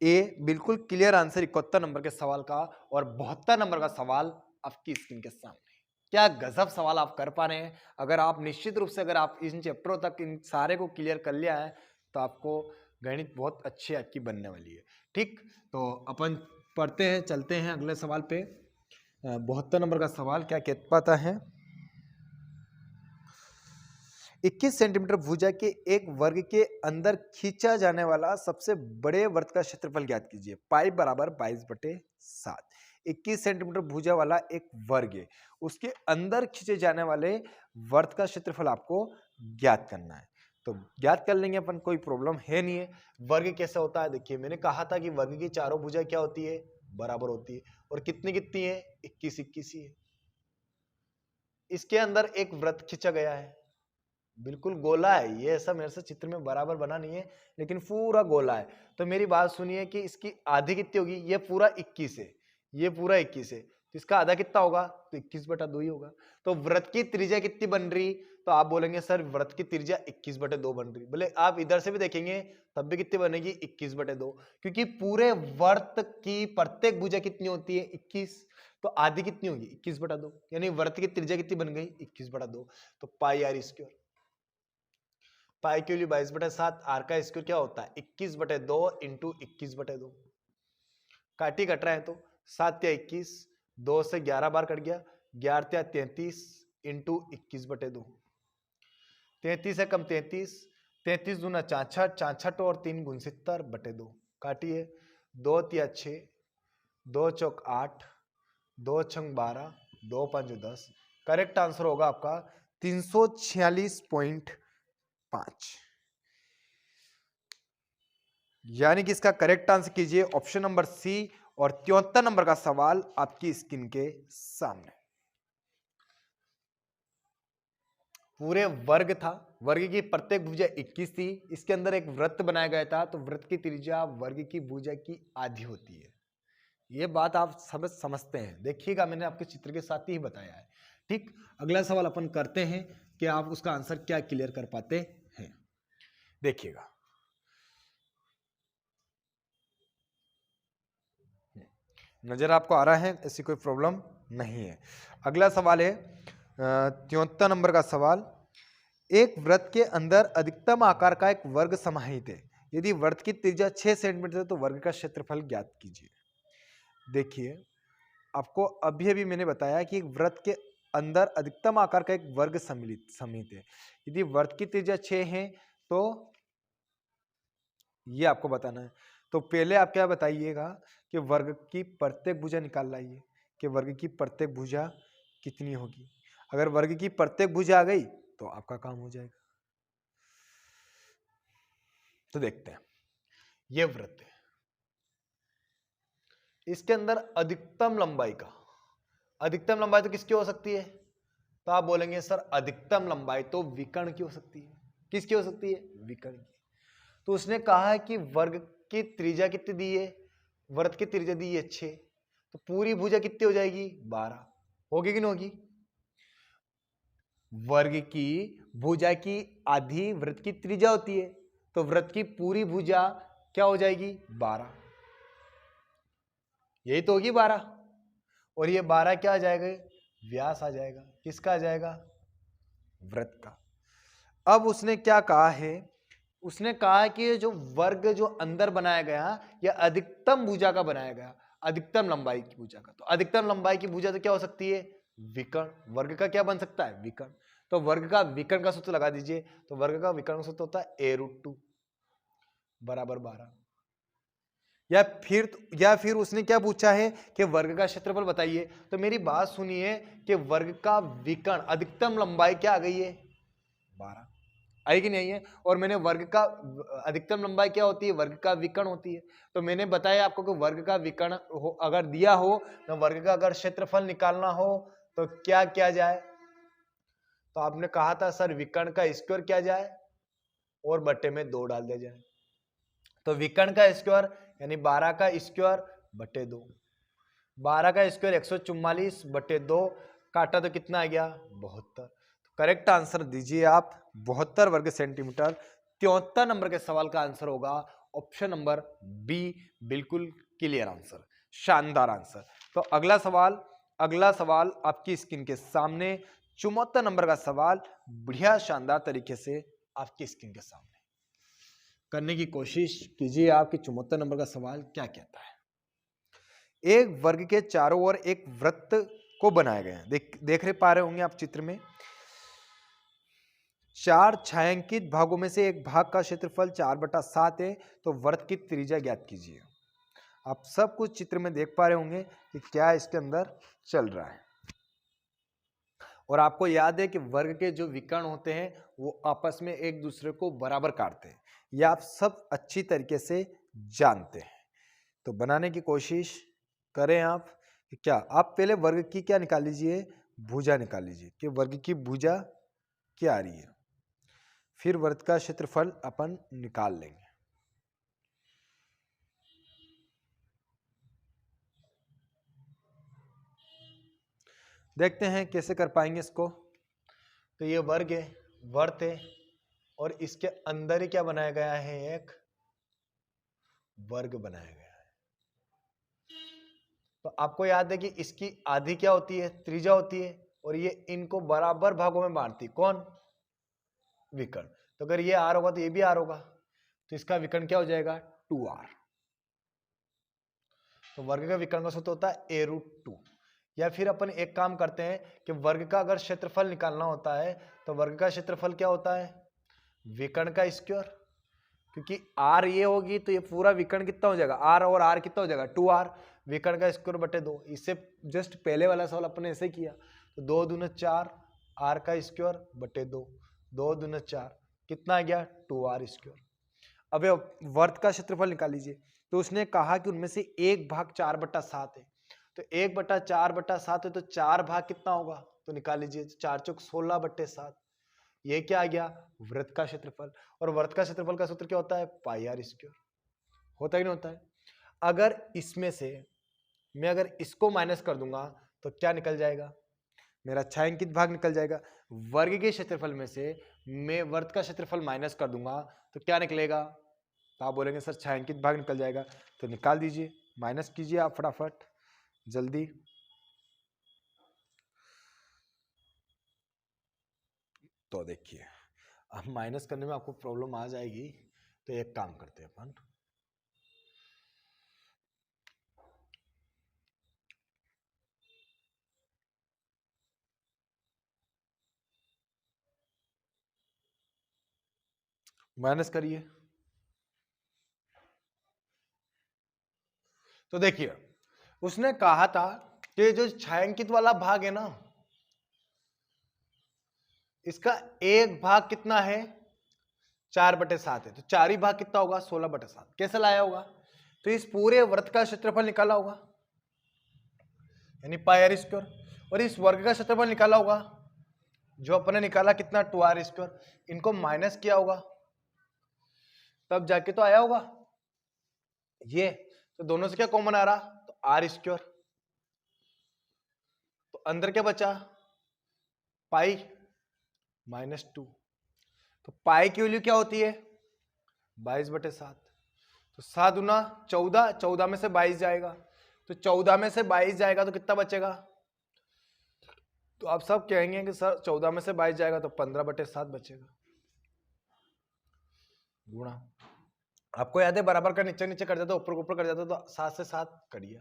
A: ए। बिल्कुल क्लियर आंसर 71 नंबर के सवाल का। और 72 नंबर का सवाल आपकी स्क्रीन के सामने। क्या गजब सवाल आप कर पा रहे हैं। अगर आप निश्चित रूप से अगर आप इन चैप्टरों तक इन सारे को क्लियर कर लिया है तो आपको गणित बहुत अच्छी आपकी बनने वाली है। ठीक, तो अपन पढ़ते हैं, चलते हैं अगले सवाल पे। 72 नंबर का सवाल क्या कह पाता है, 21 सेंटीमीटर भुजा के एक वर्ग के अंदर खींचा जाने वाला सबसे बड़े वृत्त का क्षेत्रफल ज्ञात कीजिए। पाई बराबर 22/7। 21 सेंटीमीटर भुजा वाला एक वर्ग है, उसके अंदर खींचे जाने वाले वृत्त का क्षेत्रफल आपको ज्ञात करना है। तो ज्ञात कर लेंगे अपन, कोई प्रॉब्लम है नहीं है। वर्ग कैसा होता है, देखिए मैंने कहा था कि वर्ग की चारों भुजा क्या होती है, बराबर होती है। और कितनी कितनी है, 21 ही है। इसके अंदर एक वृत्त खींचा गया है, बिल्कुल गोला है ये, ऐसा मेरे से चित्र में बराबर बना नहीं है लेकिन पूरा गोला है। तो मेरी बात सुनिए कि इसकी आधी कितनी होगी, ये पूरा 21 है, ये पूरा 21 है, तो इसका आधा कितना होगा, तो 21/2 ही होगा। तो वृत्त की त्रिज्या कितनी बन रही, तो आप बोलेंगे सर वृत्त की त्रिज्या 21/2 बन रही। बोले आप इधर से भी देखेंगे तब भी कितनी बनेगी 21/2, क्योंकि पूरे वृत्त की प्रत्येक भुजा कितनी होती है 21, तो आधी कितनी होगी 21/2, यानी वृत्त की त्रिज्या कितनी बन गई 21/2। तो पाई आर स्क्वायर, पाई के लिए 22/7, आर का स्क्वायर क्या होता है 21/2 इंटू 21/2। काटी कट रहा है तो 7 या 21, 2 से 11 बार कट गया, 11 या 33 इंटू 21/2। 33 है कम 33, 33 दूना 64, 64 और 3 69/2। काटिए 2 या 6, 2 चौक 8, 2 छंग 12, 2 5 10। करेक्ट आंसर होगा आपका 346.5, यानी कि इसका करेक्ट आंसर कीजिए ऑप्शन नंबर सी। और 73 नंबर का सवाल आपकी स्क्रीन के सामने। पूरे वर्ग था, वर्ग की प्रत्येक भुजा 21 थी, इसके अंदर एक वृत्त बनाया गया था, तो वृत्त की त्रिज्या वर्ग की भुजा की आधी होती है। ये बात आप सब समझते हैं, देखिएगा मैंने आपके चित्र के साथ ही बताया है। ठीक, अगला सवाल अपन करते हैं कि आप उसका आंसर क्या क्लियर कर पाते हैं। देखिएगा, नजर आपको आ रहा है, ऐसी कोई प्रॉब्लम नहीं है। अगला सवाल है 73 नंबर का सवाल। एक वृत्त के अंदर अधिकतम आकार का एक वर्ग समाहित है, यदि वृत्त की त्रिज्या 6 सेंटीमीटर है तो वर्ग का क्षेत्रफल ज्ञात कीजिए। देखिए आपको अभी अभी मैंने बताया कि एक वृत्त के अंदर अधिकतम आकार का एक वर्ग सम्मिलित है, यदि वृत्त की त्रिज्या 6 है तो ये आपको बताना है। तो पहले आप क्या बताइएगा कि वर्ग की प्रत्येक भुजा निकाल लाइए कि वर्ग की प्रत्येक भुजा कितनी होगी। अगर वर्ग की प्रत्येक भुजा आ गई तो आपका काम हो जाएगा। तो देखते हैं, ये वृत्त है, इसके अंदर अधिकतम लंबाई तो किसकी हो सकती है? तो आप बोलेंगे सर अधिकतम लंबाई तो विकर्ण की हो सकती है। किसकी हो सकती है? विकर्ण की। तो उसने कहा है कि वर्ग की त्रिज्या कितनी दी है? वृत्त की त्रिज्या दी है 6, तो पूरी भुजा कितनी हो जाएगी? 12। होगी कि नहीं होगी? वर्ग की भुजा की आधी वृत्त की त्रिज्या होती है, तो वृत्त की पूरी भुजा क्या हो जाएगी? 12। यही तो होगी 12। और ये 12 क्या आ जाएगा? व्यास आ जाएगा। किसका आ जाएगा? वृत्त का। अब उसने क्या कहा है? उसने कहा कि जो वर्ग जो अंदर बनाया गया यह अधिकतम भुजा का बनाया गया, अधिकतम लंबाई की भुजा का। तो अधिकतम लंबाई की भुजा तो क्या हो सकती है? विकर्ण। वर्ग का क्या बन सकता है? विकर्ण। तो वर्ग का विकर्ण का सूत्र लगा दीजिए। तो वर्ग का विकर्ण सूत्र होता है a√2 बराबर 12। या फिर उसने क्या पूछा है कि वर्ग का क्षेत्रफल बताइए। तो मेरी बात सुनिए कि वर्ग का विकर्ण अधिकतम लंबाई क्या आ गई है? 12 आई कि नहीं है? और मैंने वर्ग का अधिकतम लंबाई क्या होती है? वर्ग का विकर्ण होती है। तो मैंने बताया आपको कि वर्ग का विकर्ण अगर दिया हो तो वर्ग का अगर क्षेत्रफल निकालना हो तो क्या किया जाए? तो आपने कहा था सर विकर्ण का स्क्वायर किया जाए और बट्टे में 2 डाल दिया जाए। तो विकर्ण का स्क्वायर यानी 12 का स्क्वायर बट्टे 2। 12 का स्क्वायर 144 बट्टे 2 काटा तो कितना आ गया? 72। करेक्ट आंसर दीजिए आप 72 वर्ग सेंटीमीटर। 73 नंबर के सवाल का आंसर होगा ऑप्शन नंबर बी। बिल्कुल क्लियर आंसर, शानदार आंसर। तो अगला सवाल आपकी स्क्रीन के सामने 74 नंबर का सवाल बढ़िया शानदार तरीके से आपकी स्क्रीन के सामने करने की कोशिश कीजिए। आपकी 74 नंबर का सवाल क्या कहता है? एक वर्ग के चारों ओर एक वृत्त को बनाया गया है। देख पा रहे होंगे आप चित्र में। 4 छायांकित भागों में से एक भाग का क्षेत्रफल 4/7 है। तो वृत्त की त्रिज्या ज्ञात कीजिए। आप सब कुछ चित्र में देख पा रहे होंगे कि क्या इसके अंदर चल रहा है। और आपको याद है कि वर्ग के जो विकर्ण होते हैं वो आपस में एक दूसरे को बराबर काटते हैं। यह आप सब अच्छी तरीके से जानते हैं। तो बनाने की कोशिश करें आप कि क्या आप पहले वर्ग की क्या निकाल लीजिए? भुजा निकाल लीजिए कि वर्ग की भुजा क्या आ रही है। फिर वृत्त का क्षेत्रफल अपन निकाल लेंगे। देखते हैं कैसे कर पाएंगे इसको। तो ये वर्ग है, वृत्त है, और इसके अंदर ही क्या बनाया गया है? एक वर्ग बनाया गया है। तो आपको याद है कि इसकी आधी क्या होती है? त्रिज्या होती है। और ये इनको बराबर भागों में बांटती कौन? विकर्ण। तो अगर ये आर होगा तो ये भी आर होगा, तो इसका विकर्ण क्या हो जाएगा? 2r। तो वर्ग का विकर्ण का सूत्र होता है a√2। या फिर अपन एक काम करते हैं कि वर्ग का अगर क्षेत्रफल निकालना होता है तो वर्ग का क्षेत्रफल क्या होता है? विकर्ण का स्क्वायर। क्योंकि r ये होगी तो ये पूरा विकर्ण कितना हो जाएगा? r और r कितना हो जाएगा? 2r। विकर्ण का स्क्वायर बटे 2। इससे जस्ट पहले वाला सवाल अपने ऐसे किया। तो 2 दूना 4, r का स्क्वायर बटे 2। 2 दूना 4 कितना आ गया? 2r square. अब वर्ग का क्षेत्रफल निकाल लीजिए। तो उसने कहा कि उनमें से एक भाग 4/7 है। तो 1/4/7 है तो 4 भाग कितना होगा? तो निकाल लीजिए। 4 चौक 16/7। ये क्या आ गया? वृत्त का क्षेत्रफल। और वृत्त का क्षेत्रफल का सूत्र क्या होता है? पाई आर स्क्वायर। होता ही नहीं होता है? अगर इसमें से मैं अगर इसको माइनस कर दूंगा तो क्या निकल जाएगा? मेरा छायांकित भाग निकल जाएगा। वर्ग के क्षेत्रफल में से मैं वृत्त का क्षेत्रफल माइनस कर दूंगा तो क्या निकलेगा? तो आप बोलेंगे सर छायांकित भाग निकल जाएगा। तो निकाल दीजिए, माइनस कीजिए आप फटाफट जल्दी। तो देखिए अब माइनस करने में आपको प्रॉब्लम आ जाएगी। तो एक काम करते हैं अपन, माइनस करिए। तो देखिए उसने कहा था कि जो छायांकित वाला भाग है ना, इसका एक भाग कितना है, 4/7 है, तो 4 ही भाग कितना होगा, 16/7। कैसे लाया होगा, तो इस पूरे वृत्त का क्षेत्रफल निकाला होगा, यानी पाई आर स्क्वायर, और इस वर्ग का क्षेत्रफल निकाला होगा, जो अपने निकाला कितना, 2r स्क्वायर, इनको माइनस किया होगा, तब जाके तो आया होगा ये। तो दोनों से क्या कॉमन आ रहा, तो आर स्क्वायर, तो अंदर क्या बचा, पाई -2, तो पाई की वैल्यू क्या होती है, 22/7, तो 7 गुना 14, 14 में से 22 जाएगा, तो 14 में से 22 जाएगा तो कितना बचेगा, तो आप सब कहेंगे कि सर 14 में से 22 जाएगा तो 15/7 बचेगा, गुणा, आपको याद है बराबर का नीचे नीचे कर जाता, ऊपर ऊपर कर जाता, तो 7 से 7 करिए,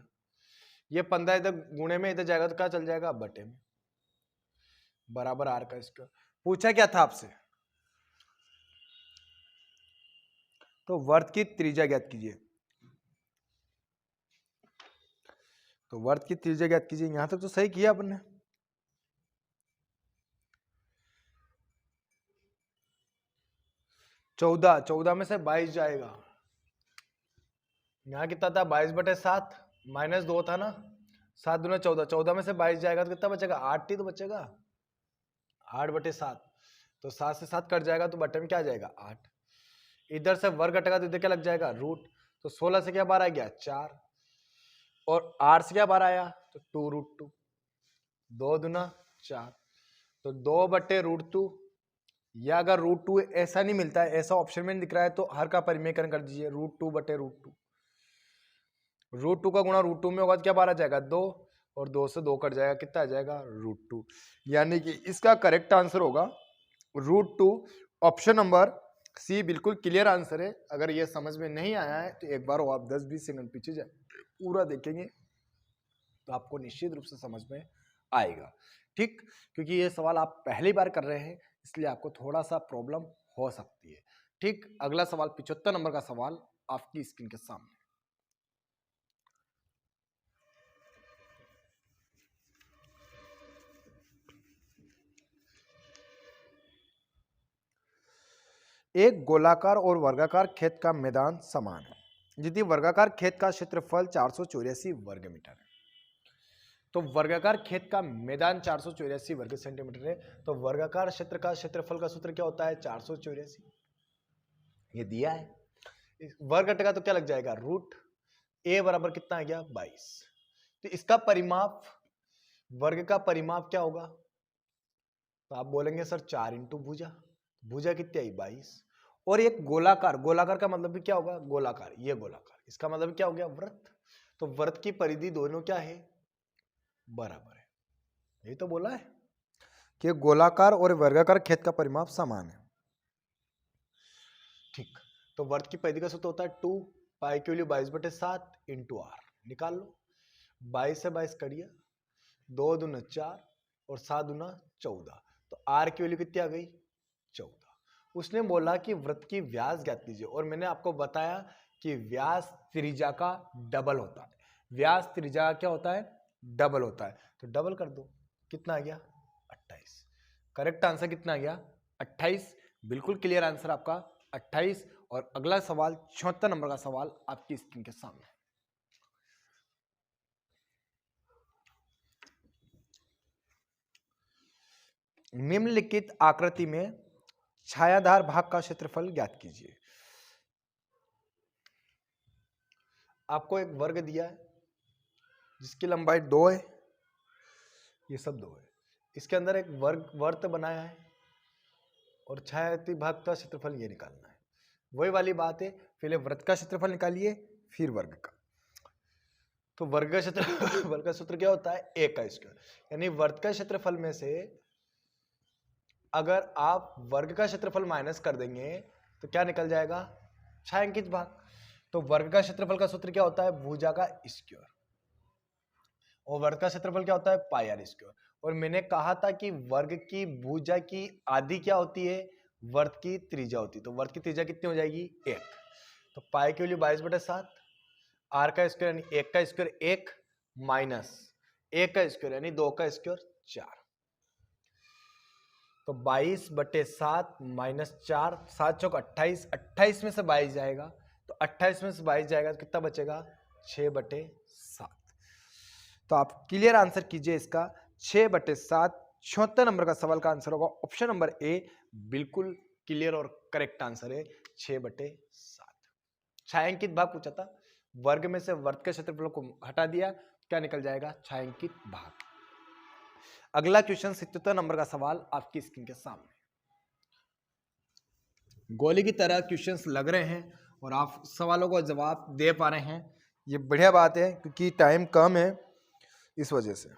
A: ये 15 इधर गुणे में इधर जाएगा तो क्या चल जाएगा, बटे में, बराबर आर का स्क्वायर। पूछा क्या था आपसे, तो वर्त की त्रिज्या ज्ञात कीजिए, तो वर्त की त्रिज्या ज्ञात कीजिए, यहां तक तो सही किया आपने। चौदह में से 22 जाएगा, यहां कितना था, 22/7 -2 था ना, 7 दूना 14, 14 में से 22 जाएगा तो कितना बचेगा, 8 ही तो बचेगा, 8/7, तो 7 से 7 कट जाएगा तो बटे में क्या आ जाएगा, 8, इधर से वर्ग हटेगा तो इधर क्या लग जाएगा, रूट, तो 16 से क्या बार आ गया, 4, और 8 से क्या बार आया, तो 2√2, 2 दूना 4, तो 2/√2, या अगर √2 ऐसा नहीं मिलता है, ऐसा ऑप्शन में दिख रहा है, तो हर का परिमेयकरण कर दीजिए, √2/√2, √2 का गुणा √2 में होगा तो क्या बार आ जाएगा, 2, और 2 से 2 कट जाएगा, कितना आ जाएगा, √2, यानी कि इसका करेक्ट आंसर होगा √2, ऑप्शन नंबर सी बिल्कुल क्लियर आंसर है। अगर ये समझ में नहीं आया है तो एक बार वो आप 10-20 सेकंड पीछे जाए, पूरा देखेंगे तो आपको निश्चित रूप से समझ में आएगा, ठीक, क्योंकि ये सवाल आप पहली बार कर रहे हैं इसलिए आपको थोड़ा सा प्रॉब्लम हो सकती है, ठीक। अगला सवाल 75 नंबर का सवाल आपकी स्क्रीन के सामने। एक गोलाकार और वर्गाकार खेत का मैदान समान है यदि वर्गाकार खेत का क्षेत्रफल 484 वर्ग मीटर है। तो वर्गाकार खेत का मैदान 484 वर्ग सेंटीमीटर है, तो वर्गाकार क्षेत्र का क्षेत्रफल का सूत्र क्या होता है, 484, ये दिया है, वर्ग हटेगा तो क्या लग जाएगा, रूट, ए बराबर कितना आ गया, 22, तो इसका परिमाप, वर्ग का परिमाप क्या होगा, तो आप बोलेंगे सर 4 इंटू भुजा, भुजा कितनी आई, 22, और एक गोलाकार, गोलाकार का मतलब भी क्या होगा, गोलाकार, ये गोलाकार, इसका मतलब क्या हो गया, वृत्त, तो वृत्त की परिधि दोनों क्या है, बराबर है, यही तो बोला है कि गोलाकार और वर्गाकार खेत का परिमाप समान है, ठीक। तो वर्त की परिधि का सूत्र होता है 2 पाई की वैल्यू 22/7 इंटू आर, निकाल लो, 22 से 22 करिए, 2 दूना 4 और 7 दूना 14, तो आर की वैल्यू कितनी आ गई, 14। उसने बोला कि वृत्त की व्यास ज्ञात कीजिए, और मैंने आपको बताया कि व्यास त्रिज्या का डबल होता है, व्यास त्रिज्या क्या होता है, डबल होता है, तो डबल कर दो, कितना आ गया, 28, करेक्ट आंसर कितना आ गया, 28, बिल्कुल क्लियर आंसर आपका 28। और अगला सवाल 74 नंबर का सवाल आपकी स्क्रीन के सामने। निम्नलिखित आकृति में छायाधार भाग का क्षेत्रफल ज्ञात कीजिए। आपको एक वर्ग दिया है जिसकी लंबाई 2 है, ये सब 2 है, इसके अंदर एक वर्त बनाया है और छायाती भाग का क्षेत्रफल ये निकालना है। वही वाली बात है, पहले वृत्त का क्षेत्रफल निकालिए फिर वर्ग का। तो वर्ग का क्षेत्रफल का सूत्र क्या होता है, a का स्क्वायर, यानी वर्ग का क्षेत्रफल में से अगर आप वर्ग का क्षेत्रफल माइनस कर देंगे तो क्या निकल जाएगा, छायांकित भाग। तो वर्ग का क्षेत्रफल का सूत्र क्या होता है, भुजा का स्क्वायर, और वर्ग का क्षेत्रफल क्या होता है, पाई आर स्क्वायर। और मैंने कहा था कि वर्ग की भुजा की आधी क्या होती है, वर्ग की त्रिज्या होती है, तो वर्ग की त्रिज्या कितनी हो जाएगी, 1, तो पाई की वैल्यू 22/7, आर का स्क्वायर यानी 1 का स्क्वायर 1 माइनस 1 का स्क्वायर यानी 2 का स्क्वायर 4। तो 22/7 माइनस 4, 7 चौक 28, 28 में से 22 जाएगा, तो 28 में से 22 जाएगा तो कितना बचेगा 6/7। तो आप क्लियर आंसर कीजिए इसका 6/7। 76 नंबर का सवाल का आंसर होगा ऑप्शन नंबर ए, बिल्कुल क्लियर और करेक्ट आंसर है 6/7। छायांकित भाग पूछा था, वर्ग में से वर्ग के क्षेत्रफल को हटा दिया, क्या निकल जाएगा छायांकित भाग। अगला क्वेश्चन 77 नंबर का सवाल आपकी स्क्रीन के सामने। गोली की तरह क्वेश्चंस लग रहे हैं और आप सवालों को जवाब दे पा रहे हैं, ये बढ़िया बात है क्योंकि टाइम कम है इस वजह से।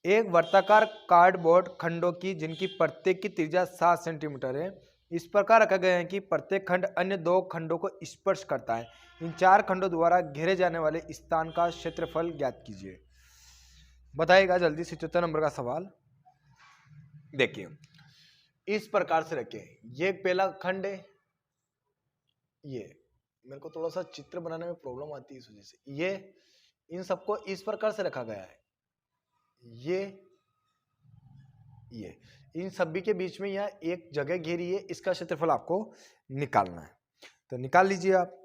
A: एक वर्ताकार कार्डबोर्ड खंडों की जिनकी प्रत्येक की त्रिज्या 7 सेंटीमीटर है इस प्रकार रखा गया है कि प्रत्येक खंड अन्य 2 खंडों को स्पर्श करता है। इन 4 खंडों द्वारा घेरे जाने वाले स्थान का क्षेत्रफल ज्ञात कीजिए। बताइएगा जल्दी 77 नंबर का सवाल। देखिए इस प्रकार से रखें, ये एक पहला खंड है, ये मेरे को थोड़ा सा चित्र बनाने में प्रॉब्लम आती है इस वजह से, ये इन सबको इस प्रकार से रखा गया है, ये इन सभी के बीच में यह एक जगह घेरी है, इसका क्षेत्रफल आपको निकालना है, तो निकाल लीजिए आप।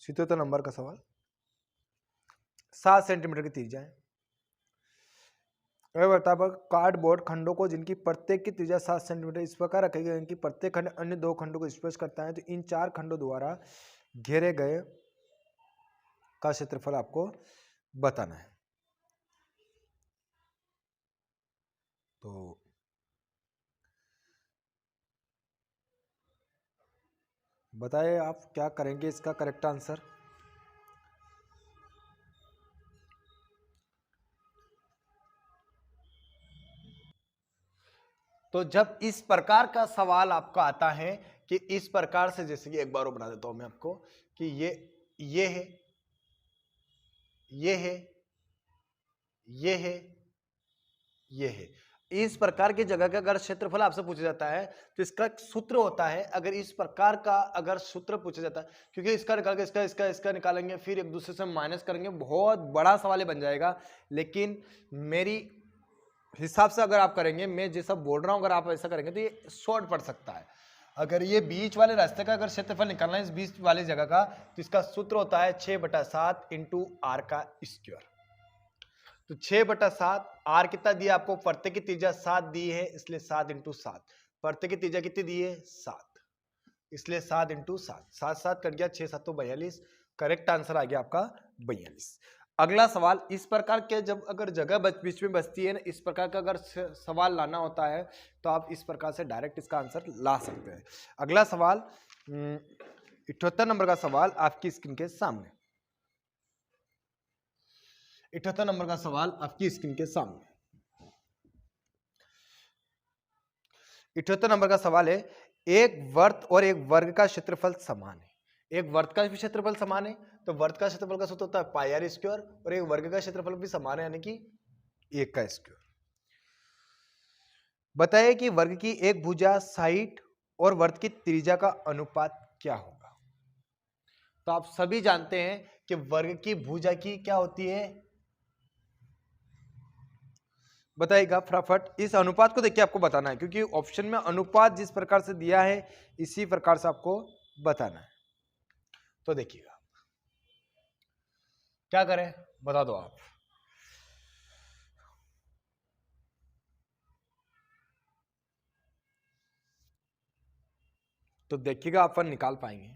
A: तो नंबर का सवाल 7 सेंटीमीटर की त्रिज्या है। कार्डबोर्ड खंडों को जिनकी प्रत्येक की त्रिज्या 7 सेंटीमीटर इस प्रकार रखे गए हैं कि प्रत्येक खंड अन्य 2 खंडों को स्पर्श करता है, तो इन 4 खंडों द्वारा घेरे गए का क्षेत्रफल आपको बताना है। तो बताइए आप क्या करेंगे इसका करेक्ट आंसर। तो जब इस प्रकार का सवाल आपको आता है कि इस प्रकार से, जैसे कि एक बार बना देता हूं मैं आपको कि ये है, ये है, ये है, ये है, इस प्रकार की जगह का अगर क्षेत्रफल आपसे पूछा जाता है तो इसका सूत्र होता है, अगर इस प्रकार का अगर सूत्र पूछा जाता है, क्योंकि इसका निकाल के इसका निकालेंगे, फिर एक दूसरे से माइनस करेंगे, बहुत बड़ा सवाल बन जाएगा। लेकिन मेरी हिसाब से अगर आप करेंगे, मैं जैसा बोल रहा हूं अगर आप ऐसा करेंगे तो ये शॉर्ट पड़ सकता है। अगर ये बीच वाले रास्ते का अगर क्षेत्रफल निकालना है इस बीच वाली जगह का, तो इसका सूत्र होता है 6/7 इंटू आर का स्क्वायर। तो 6/7, आर कितना दिया आपको, प्रत्येक की त्रिज्या 7 दी है, इसलिए 7 इंटू 7। प्रत्येक की त्रिज्या कितनी दी है 7, इसलिए 7 इंटू 7, 7 7 कट गया, 6 7 42, करेक्ट आंसर आ गया आपका 42। अगला सवाल इस प्रकार के जब अगर जगह बीच में बचती है ना, इस प्रकार का अगर सवाल लाना होता है तो आप इस प्रकार से डायरेक्ट इसका आंसर ला सकते हैं। अगला सवाल 78 नंबर का सवाल आपकी स्क्रीन के सामने। 78 नंबर का सवाल आपकी स्क्रीन के सामने। 78 नंबर का सवाल है, एक वर्त और एक वर्ग का क्षेत्रफल समान है। एक वर्त का भी क्षेत्रफल समान है, तो वर्त का क्षेत्रफल का सूत्र होता है पाई आर स्क्वायर, और एक वर्ग का क्षेत्रफल भी समान है यानी कि 1 का स्क्वायर। बताइए कि वर्ग की एक भुजा 60 और वर्त की त्रिज्या का अनुपात क्या होगा। तो आप सभी जानते हैं कि वर्ग की भुजा की क्या होती है, बताइएगा फटाफट। इस अनुपात को देखिए आपको बताना है, क्योंकि ऑप्शन में अनुपात जिस प्रकार से दिया है इसी प्रकार से आपको बताना है। तो देखिएगा क्या करें, बता दो आप। तो देखिएगा अपन निकाल पाएंगे।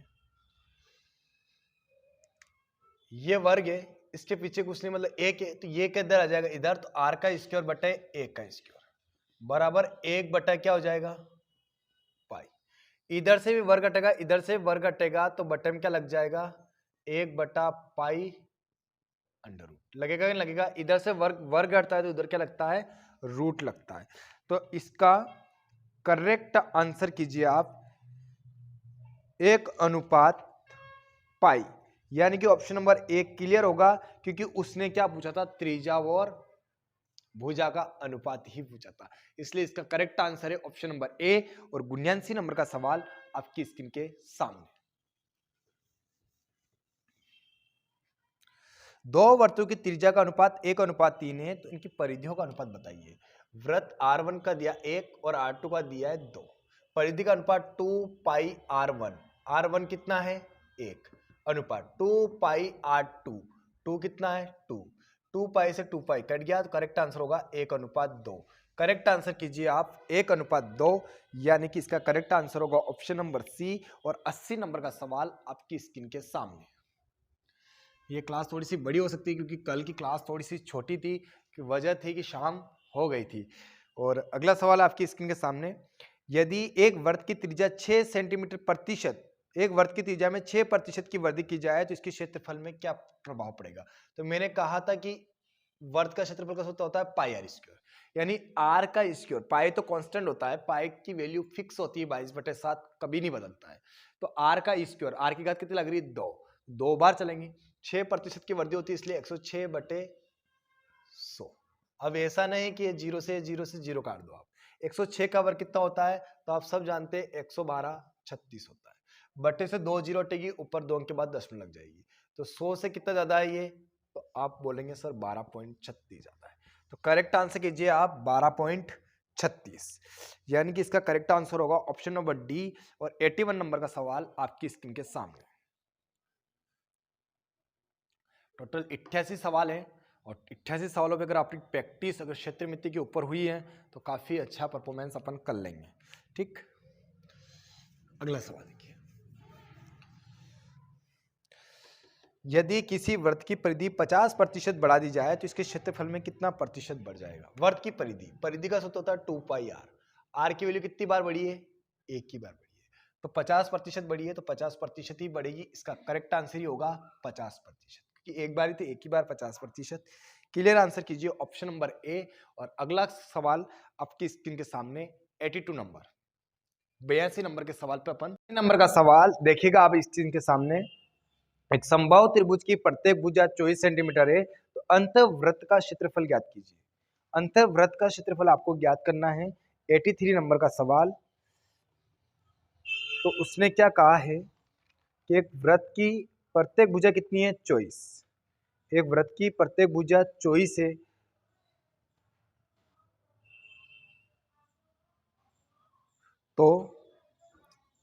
A: ये वर्ग है, इसके पीछे कुछ नहीं, मतलब 1 है, तो ये किधर आ जाएगा इधर, तो आर का स्क्वायर बटे 1 का स्क्वायर बराबर 1 बटा क्या हो जाएगा पाई। इधर से भी वर्ग हटेगा, इधर से वर्ग हटेगा, तो बटे में क्या लग जाएगा 1 बटा पाई अंडर रूट। लगेगा नहीं लगेगा, इधर से वर्ग हटता है तो उधर क्या लगता है रूट लगता है। तो इसका करेक्ट आंसर कीजिए आप 1 अनुपात पाई, यानी कि ऑप्शन नंबर 1 क्लियर होगा, क्योंकि उसने क्या पूछा था त्रिज्या और भुजा का अनुपात ही पूछा था, इसलिए इसका करेक्ट आंसर है ऑप्शन नंबर ए। और 79 नंबर का सवाल आपकी स्क्रीन के सामने। दो वृत्तों की त्रिज्या का अनुपात 1:3 है, तो इनकी परिधियों का अनुपात बताइए। वृत्त R1 का दिया 1 और R2 का दिया है 2। परिधि का अनुपात 2 पाई R1। R1 कितना है 1, अनुपात 2 पाई R2। 2 कितना है 2। 2 पाई से 2 पाई कट गया, तो करेक्ट आंसर होगा 1:2। करेक्ट आंसर कीजिए आप 1:2, यानी कि इसका करेक्ट आंसर होगा ऑप्शन नंबर सी। और 80 नंबर का सवाल आपकी स्क्रीन के सामने। ये क्लास थोड़ी सी बड़ी हो सकती है क्योंकि कल की क्लास थोड़ी सी छोटी थी, कि वजह थी कि शाम हो गई थी। और अगला सवाल आपकी स्क्रीन के सामने। यदि एक वृत्त की त्रिज्या 6 सेंटीमीटर प्रतिशत, एक वृत्त की त्रिज्या में 6% की वृद्धि की जाए तो इसके क्षेत्रफल में क्या प्रभाव पड़ेगा। तो मैंने कहा था कि वर्त का क्षेत्रफल का सूत्र होता है पाई आर स्क्वायर, यानी आर का स्क्वायर। पाई तो कांस्टेंट होता है, पाई की वैल्यू फिक्स होती है 22/7, कभी नहीं बदलता है। तो आर का स्क्वायर, आर की घात कितनी लग रही है 2, 2 बार चलेंगे। 6% की वृद्धि होती है, इसलिए 106/100। अब ऐसा नहीं कि 0 से 0 काट दो आप। 106 का वर्ग कितना होता है, तो आप सब जानते हैं 112/36 होता है। बटे से 2 0 हटेगी, ऊपर 2 के बाद 10 लग जाएगी। तो 100 से कितना ज्यादा है ये, तो आप बोलेंगे सर 12.36 ज्यादा है। तो करेक्ट आंसर कीजिए आप 12.36, यानी कि इसका करेक्ट आंसर होगा ऑप्शन नंबर डी। और 81 नंबर का सवाल आपकी स्क्रीन के सामने। टोटल 88 सवाल है, और 88 सवालों पे अगर आपकी प्रैक्टिस अगर क्षेत्र मिति के ऊपर हुई है तो काफी अच्छा परफॉर्मेंस अपन कर लेंगे। ठीक, अगला सवाल देखिए। यदि किसी वृत्त की परिधि 50% बढ़ा दी जाए तो इसके क्षेत्रफल में कितना प्रतिशत बढ़ जाएगा। वृत्त की परिधि, परिधि का सूत्र होता है 2 पाई आर। आर की वैल्यू कितनी बार बढ़ी है, एक ही बार बढ़ी है, तो 50% बढ़ी है, तो 50% ही बढ़ेगी। इसका करेक्ट आंसर ही होगा 50%, क्योंकि एक बार ही तो एक ही बार 50%। क्लियर आंसर कीजिए ऑप्शन नंबर ए। और अगला सवाल आपकी स्क्रीन के सामने 82 नंबर, 82 नंबर के सवाल पे अपन नंबर का सवाल देखिएगा आप स्क्रीन के सामने। एक समबाहु त्रिभुज की प्रत्येक भुजा 24 सेंटीमीटर है, तो अंतःवृत्त का क्षेत्रफल ज्ञात कीजिए। अंतःवृत्त का क्षेत्रफल आपको ज्ञात करना है। 83 नंबर का सवाल। तो उसने क्या कहा है कि एक वृत्त की प्रत्येक भुजा कितनी है 24, एक वृत्त की प्रत्येक भुजा 24 है, तो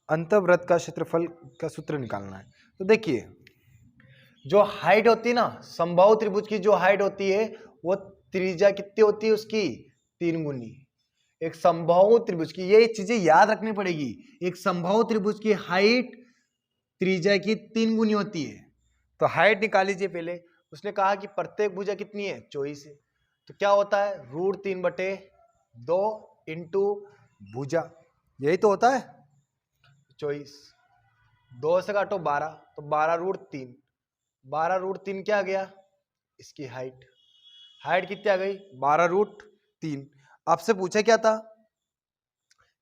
A: अंतःवृत्त का क्षेत्रफल का सूत्र निकालना है। तो देखिए, जो हाइट होती है ना समबाहु त्रिभुज की, जो हाइट होती है वो त्रिज्या कितनी होती है उसकी 3 गुनी। एक समबाहु त्रिभुज की ये चीजें याद रखनी पड़ेगी। एक समबाहु त्रिभुज की हाइट त्रिज्या की 3 गुनी होती है। तो हाइट निकाल लीजिए पहले। उसने कहा कि प्रत्येक भुजा कितनी है 24 है, तो क्या होता है √3/2 इंटू भुजा, यही तो होता है 24। 2 से काटो 12, तो 12√3, 12√3 क्या आ गया इसकी हाइट। हाइट कितनी आ गई 12√3। आपसे पूछा क्या था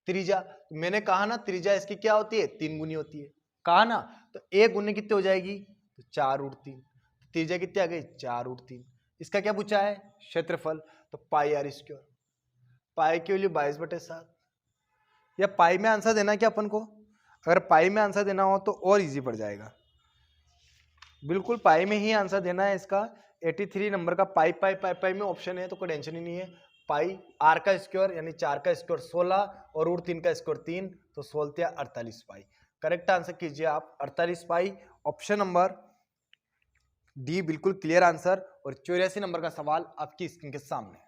A: त्रिज्या, तो मैंने कहा ना त्रिज्या इसकी क्या होती है 3 गुनी होती है, कहा ना। तो 1 गुनी कितनी हो जाएगी, तो 4√3। त्रिज्या कितनी आ गई 4√3। इसका क्या पूछा है क्षेत्रफल, तो पाई आर स्क्वायर। पाई की वैल्यू 22/7। या पाई में आंसर देना क्या अपन को, अगर पाई में आंसर देना हो तो और इजी पड़ जाएगा। बिल्कुल पाई में ही आंसर देना है इसका। 83 नंबर का पाई पाई पाई पाई में ऑप्शन है, तो कोई टेंशन ही नहीं है। पाई आर का स्क्वायर यानी 4 का स्क्वायर 16 और √3 का स्क्वायर 3, तो 16 48 पाई। करेक्ट आंसर कीजिए आप 48 पाई, ऑप्शन नंबर डी बिल्कुल क्लियर आंसर। और 84 नंबर का सवाल आपकी स्क्रीन के सामने।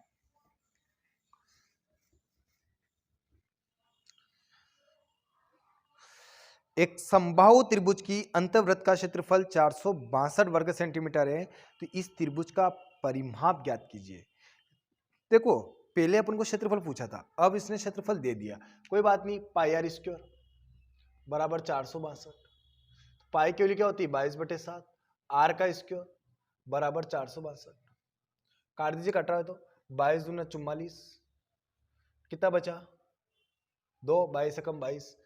A: एक समबाहु त्रिभुज की अंतःवृत्त का क्षेत्रफल 462 वर्ग सेंटीमीटर है, तो इस त्रिभुज का परिमाप ज्ञात कीजिए। देखो पहले अपन को क्षेत्रफल पूछा था, अब इसने क्षेत्रफल दे दिया, कोई बात नहीं। पाई आर स्क्वायर बराबर 462। पाई की वैल्यू क्या होती है 22/7। आर का स्क्वायर बराबर 462। काट दीजिए, कट रहा है तो 22 दूना 44, कितना बचा 2, 22 से कम 22,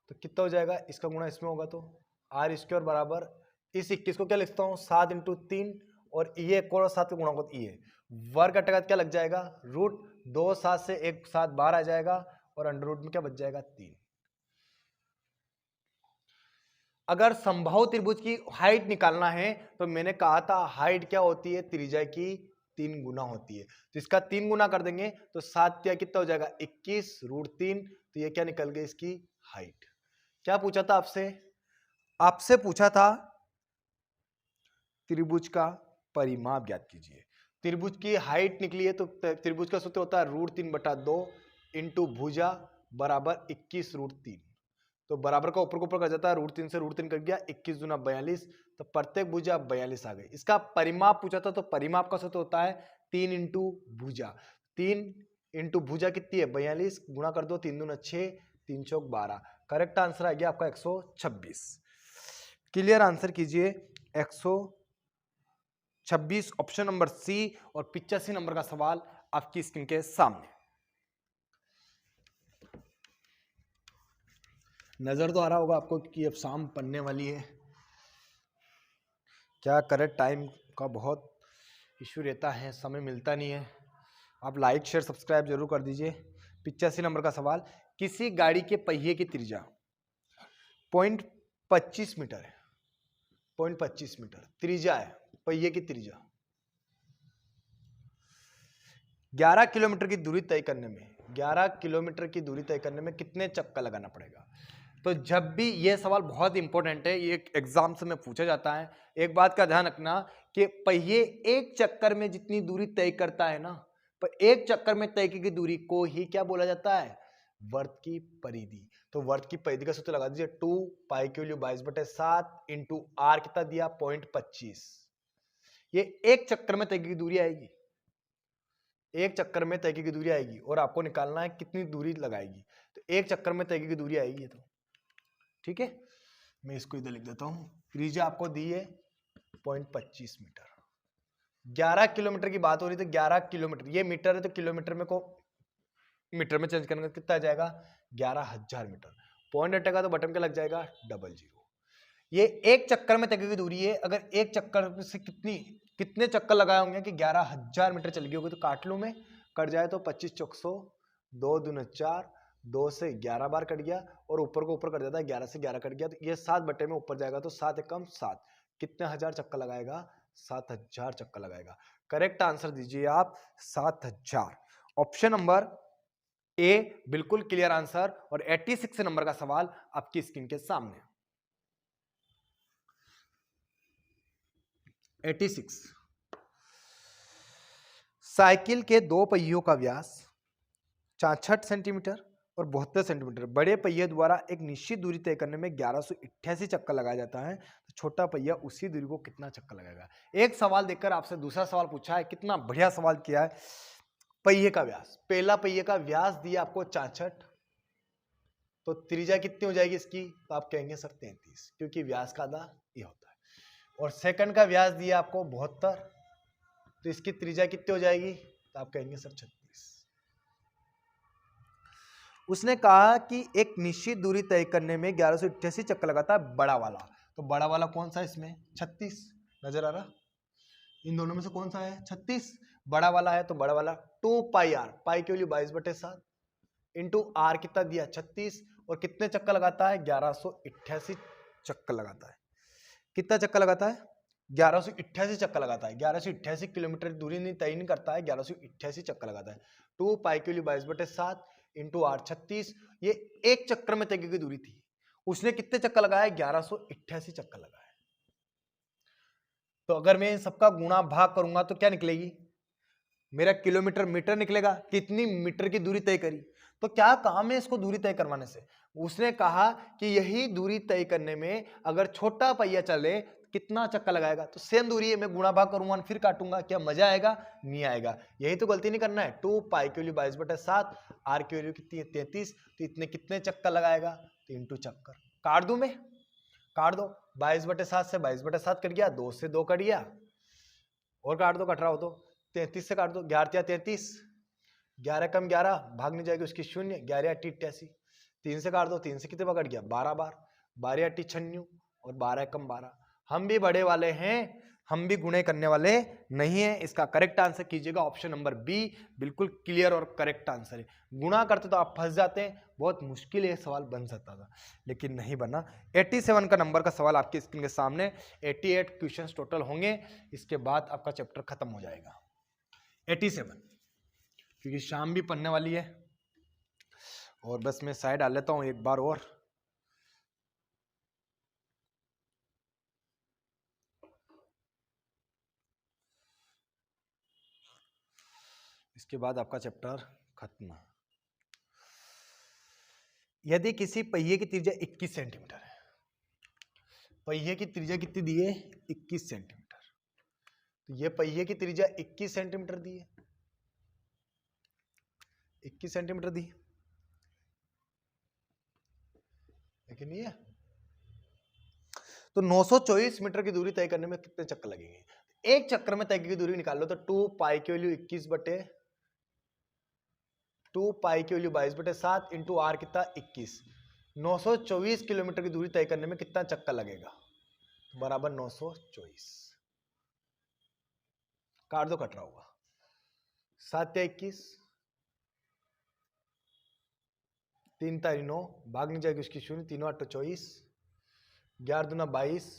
A: तो कितना हो जाएगा इसका गुणा इसमें होगा, तो आर स्क्वायर बराबर इस 21 को क्या लिखता हूँ 7 × 3, और ये एक और 7 का गुणा होगा ये वर्ग कटेगा क्या लग जाएगा, रूट 2 7 से 1 7 बाहर आ जाएगा और अंडर रूट में क्या बच जाएगा 3। अगर संभव त्रिभुज की हाइट निकालना है तो मैंने कहा था हाइट क्या होती है, त्रिज्या की 3 गुना होती है। तो इसका 3 गुना कर देंगे तो 7 या कितना हो जाएगा 21 रूट 3। तो ये क्या निकल गई इसकी हाइट। क्या पूछा था आपसे, आपसे पूछा था त्रिभुज का परिमाप ज्ञात कीजिए। त्रिभुज की हाइट निकली है तो त्रिभुज का सूत्र होता है रूट 3/2 इंटू भुजा बराबर 21 रूट 3। तो बराबर का ऊपर को ऊपर कर जाता है, रूट 3 से रूट 3 कर गया, 21 दूना 42। तो प्रत्येक भुजा 42 आ गई। इसका परिमाप पूछा था तो परिमाप का सूत्र होता है 3 इंटू भुजा। 3 इंटू भुजा कितनी है 42, गुणा कर दो 3 दूना 6 3 चौक 12। करेक्ट आंसर आ गया आपका 126। क्लियर आंसर कीजिए 126 ऑप्शन नंबर सी। और 85 नंबर का सवाल आपकी स्क्रीन के सामने। नजर तो आ रहा होगा आपको कि अब शाम पड़ने वाली है। क्या करेक्ट टाइम का बहुत इशू रहता है, समय मिलता नहीं है। आप लाइक शेयर सब्सक्राइब जरूर कर दीजिए। 85 नंबर का सवाल, किसी गाड़ी के पहिए की त्रिज्या 0.25 मीटर है। 0.25 मीटर त्रिज्या है, पहिए की त्रिज्या। 11 किलोमीटर की दूरी तय करने में 11 किलोमीटर की दूरी तय करने में कितने चक्कर लगाना पड़ेगा। तो जब भी ये सवाल बहुत इंपॉर्टेंट है, ये एग्जाम से में पूछा जाता है। एक बात का ध्यान रखना कि पहिए एक चक्कर में जितनी दूरी तय करता है ना, पर एक चक्कर में तय की दूरी को ही क्या बोला जाता है, वर्त की परिधि। तो वर्त की परिधि का सूत्र लगा दीजिए 2 पाई के वैल्यू 22/7 इंटू आर कितना दिया 0.25। ये एक चक्कर में तय की दूरी आएगी, एक चक्कर में तय की दूरी आएगी और आपको निकालना है कितनी दूरी लगाएगी। तो एक चक्कर में तय की दूरी आएगी। तो ठीक है, मैं इसको इधर लिख देता हूं। त्रिज्या आपको दी है 0.25 मीटर। 11 किलोमीटर की बात हो रही, तो 11 किलोमीटर, ये मीटर है तो किलोमीटर में को मीटर में चेंज करने का कितना आ जाएगा 11,000 मीटर। पॉइंट हटेगा तो बटन का लग जाएगा 00। ये एक चक्कर में तय की दूरी है। अगर एक चक्कर से कितने चक्कर लगाए होंगे कि 11,000 मीटर चल गई होगी, तो काट लूं मैं, कट जाए तो 25 चौक 100, 2 दूना 4, 2 से 11 बार कट गया और ऊपर को ऊपर कट जाता है, 11 से 11 कट गया। तो ये 7 बटे में ऊपर जाएगा तो 7 एकम 7, कितने हजार चक्कर लगाएगा 7,000 चक्कर लगाएगा। करेक्ट आंसर दीजिए आप 7,000। ऑप्शन नंबर ए बिल्कुल क्लियर आंसर। और 86 नंबर का सवाल आपकी स्क्रीन के सामने। 86, साइकिल के दो पहियों का व्यास 66 सेंटीमीटर और 72 सेंटीमीटर। बड़े पहिए द्वारा एक निश्चित दूरी तय करने में 1188 चक्कर लगाया जाता है। तो छोटा पहिया उसी दूरी को कितना चक्कर लगाएगा। एक सवाल देखकर आपसे दूसरा सवाल पूछा है, कितना बढ़िया सवाल किया है। पहिए का व्यास, पहला पहिए का व्यास दिया आपको 66, तो त्रिज्या कितनी हो जाएगी इसकी, तो आप कहेंगे सर 33, क्योंकि व्यास का आधा ये होता है। और सेकंड का व्यास दिया आपको 72, तो इसकी त्रिज्या कितनी हो जाएगी, तो आप कहेंगे सर 36। उसने कहा कि एक निश्चित दूरी तय करने में 1188 चक्कर लगाता है बड़ा वाला। तो बड़ा वाला कौन सा है इसमें 36 नजर आ रहा, इन दोनों में से कौन सा है 36 बड़ा वाला है। तो बड़ा वाला 2 पाई आर, पाई की वैल्यू 22/7 इंटू आर कितना दिया 36, और कितने चक्कर लगाता है 1188 चक्कर लगाता है। कितना चक्कर लगाता है 1188 चक्कर लगाता है। 1188 किलोमीटर दूरी नहीं तय नहीं करता है, 1188 चक्कर लगाता है। 2 पाई की वैल्यू 22/7 इंटू आर 36, ये एक चक्कर में तय की दूरी थी। उसने कितने चक्कर लगाया 1188 चक्कर लगाया। तो अगर मैं सबका गुणा भाग करूंगा तो क्या निकलेगी, मेरा किलोमीटर मीटर निकलेगा, कितनी मीटर की दूरी तय करी। तो क्या काम है इसको दूरी तय करवाने से, उसने कहा कि यही दूरी तय करने में अगर छोटा पहिया चले कितना चक्कर लगाएगा। तो सेम दूरी है, मैं गुणा भाग करूंगा फिर काटूंगा, क्या मजा आएगा, नहीं आएगा। यही तो गलती नहीं करना है। 2 पाई की वैल्यू 22/7, आर की वैल्यू कितनी है 33, तो इतने कितने चक्कर लगाएगा, तो इंटू चक्कर। काट दूं मैं, काट दो, 22/7 से 22/7 कट गया, 2 से 2 कट गया, और काट दो, कट रहा हो तो 33 से काट दो, 11 33, 11 कम 11 भाग नहीं जाएगी उसकी 0, 11 8 88, 3 से काट दो, 3 से कितने बार कट गया 12 बार, 12 8 96 और 12 कम 12। हम भी बड़े वाले हैं, हम भी गुणे करने वाले नहीं है। इसका करेक्ट आंसर कीजिएगा ऑप्शन नंबर बी, बिल्कुल क्लियर और करेक्ट आंसर है। गुणा करते तो आप फंस जाते हैं, बहुत मुश्किल ये सवाल बन सकता था लेकिन नहीं बना। 87 का नंबर का सवाल आपकी स्क्रीन के सामने, 88 क्वेश्चंस टोटल होंगे, इसके बाद आपका चैप्टर खत्म हो जाएगा। 87 क्योंकि शाम भी पढ़ने वाली है और बस मैं साइड डाल लेता हूं एक बार और। इसके बाद आपका चैप्टर खत्म। यदि किसी पहिए की त्रिज्या 21 सेंटीमीटर है, पहिए की त्रिज्या कितनी दी है 21 सेंटीमीटर, तो ये पहिए की त्रिज्या 21 सेंटीमीटर दी है, 21 सेंटीमीटर दी लेकिन ये तो 924 मीटर की दूरी तय करने में कितने चक्कर लगेंगे? एक चक्कर में तय की दूरी निकाल लो तो 2 पाई की वैल्यू 21 बटे 2 पाई की वैल्यू 22/7 इंटू आर कितना 21, 924 किलोमीटर की दूरी तय करने में कितना चक्कर लगेगा? बराबर 924, काट दो, कट रहा होगा, 7 या 21, 3 तारी 9, भाग नहीं जाएगी उसकी शून्य, 3 8 24, 11 दूना 22,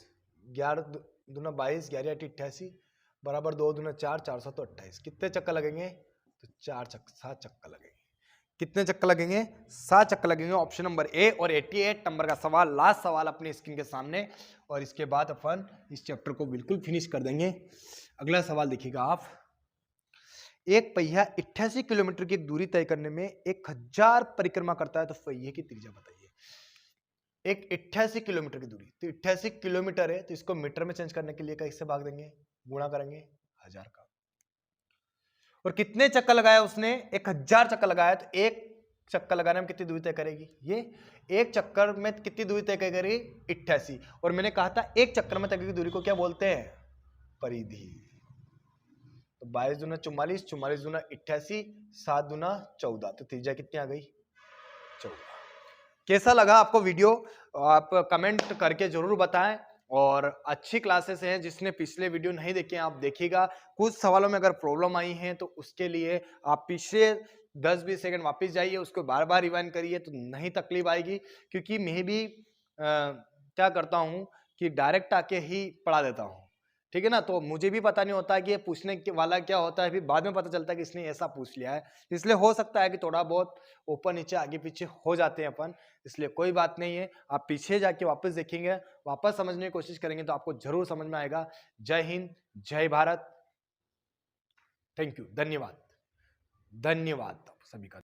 A: 11 दूना 22, 11 8 88, बराबर 2 दूना 4, 4 7 28। कितने चक्कर लगेंगे? तो 7 चक्कर लगेंगे। कितने चक्कर लगेंगे? 7 चक्कर लगेंगे, ऑप्शन नंबर ए। और 88 नंबर का सवाल, लास्ट सवाल अपनी स्क्रीन के सामने, और इसके बाद अपन इस चैप्टर को बिल्कुल फिनिश कर देंगे। अगला सवाल देखिएगा आप। एक पहिया 88 किलोमीटर की दूरी तय करने में 1000 परिक्रमा करता है, तो पहिए की त्रिज्या बताइए। एक 88 किलोमीटर की दूरी, तो 88 किलोमीटर है, तो इसको मीटर में चेंज करने के लिए कैसे भाग देंगे? गुणा करेंगे 1000 का। और कितने चक्कर लगाया उसने? 1000 चक्कर लगाया, तो एक चक्कर लगाने में कितनी दूरी तय करेगी? ये एक चक्कर में कितनी दूरी तय करेगी? 88। और मैंने कहा था एक चक्कर में तय की दूरी को क्या बोलते हैं? परिधि। तो 22 दूना 44, 44 दूना 88, 7 दूना 14, तो त्रिज्या कितनी आ गई? 14। कैसा लगा आपको वीडियो? आप कमेंट करके जरूर बताएं। और अच्छी क्लासेस हैं, जिसने पिछले वीडियो नहीं देखे आप देखिएगा। कुछ सवालों में अगर प्रॉब्लम आई है तो उसके लिए आप पिछले 10-20 सेकंड वापस जाइए, उसको बार बार रिवाइंड करिए, तो नहीं तकलीफ आएगी। क्योंकि मैं भी क्या करता हूं कि डायरेक्ट आके ही पढ़ा देता हूं, ठीक है ना, तो मुझे भी पता नहीं होता कि ये पूछने वाला क्या होता है, फिर बाद में पता चलता है कि इसने ऐसा पूछ लिया है। इसलिए हो सकता है कि थोड़ा बहुत ऊपर नीचे आगे पीछे हो जाते हैं अपन, इसलिए कोई बात नहीं है। आप पीछे जाके वापस देखेंगे, वापस समझने की कोशिश करेंगे, तो आपको जरूर समझ में आएगा। जय हिंद, जय भारत, थैंक यू, धन्यवाद, धन्यवाद सभी का।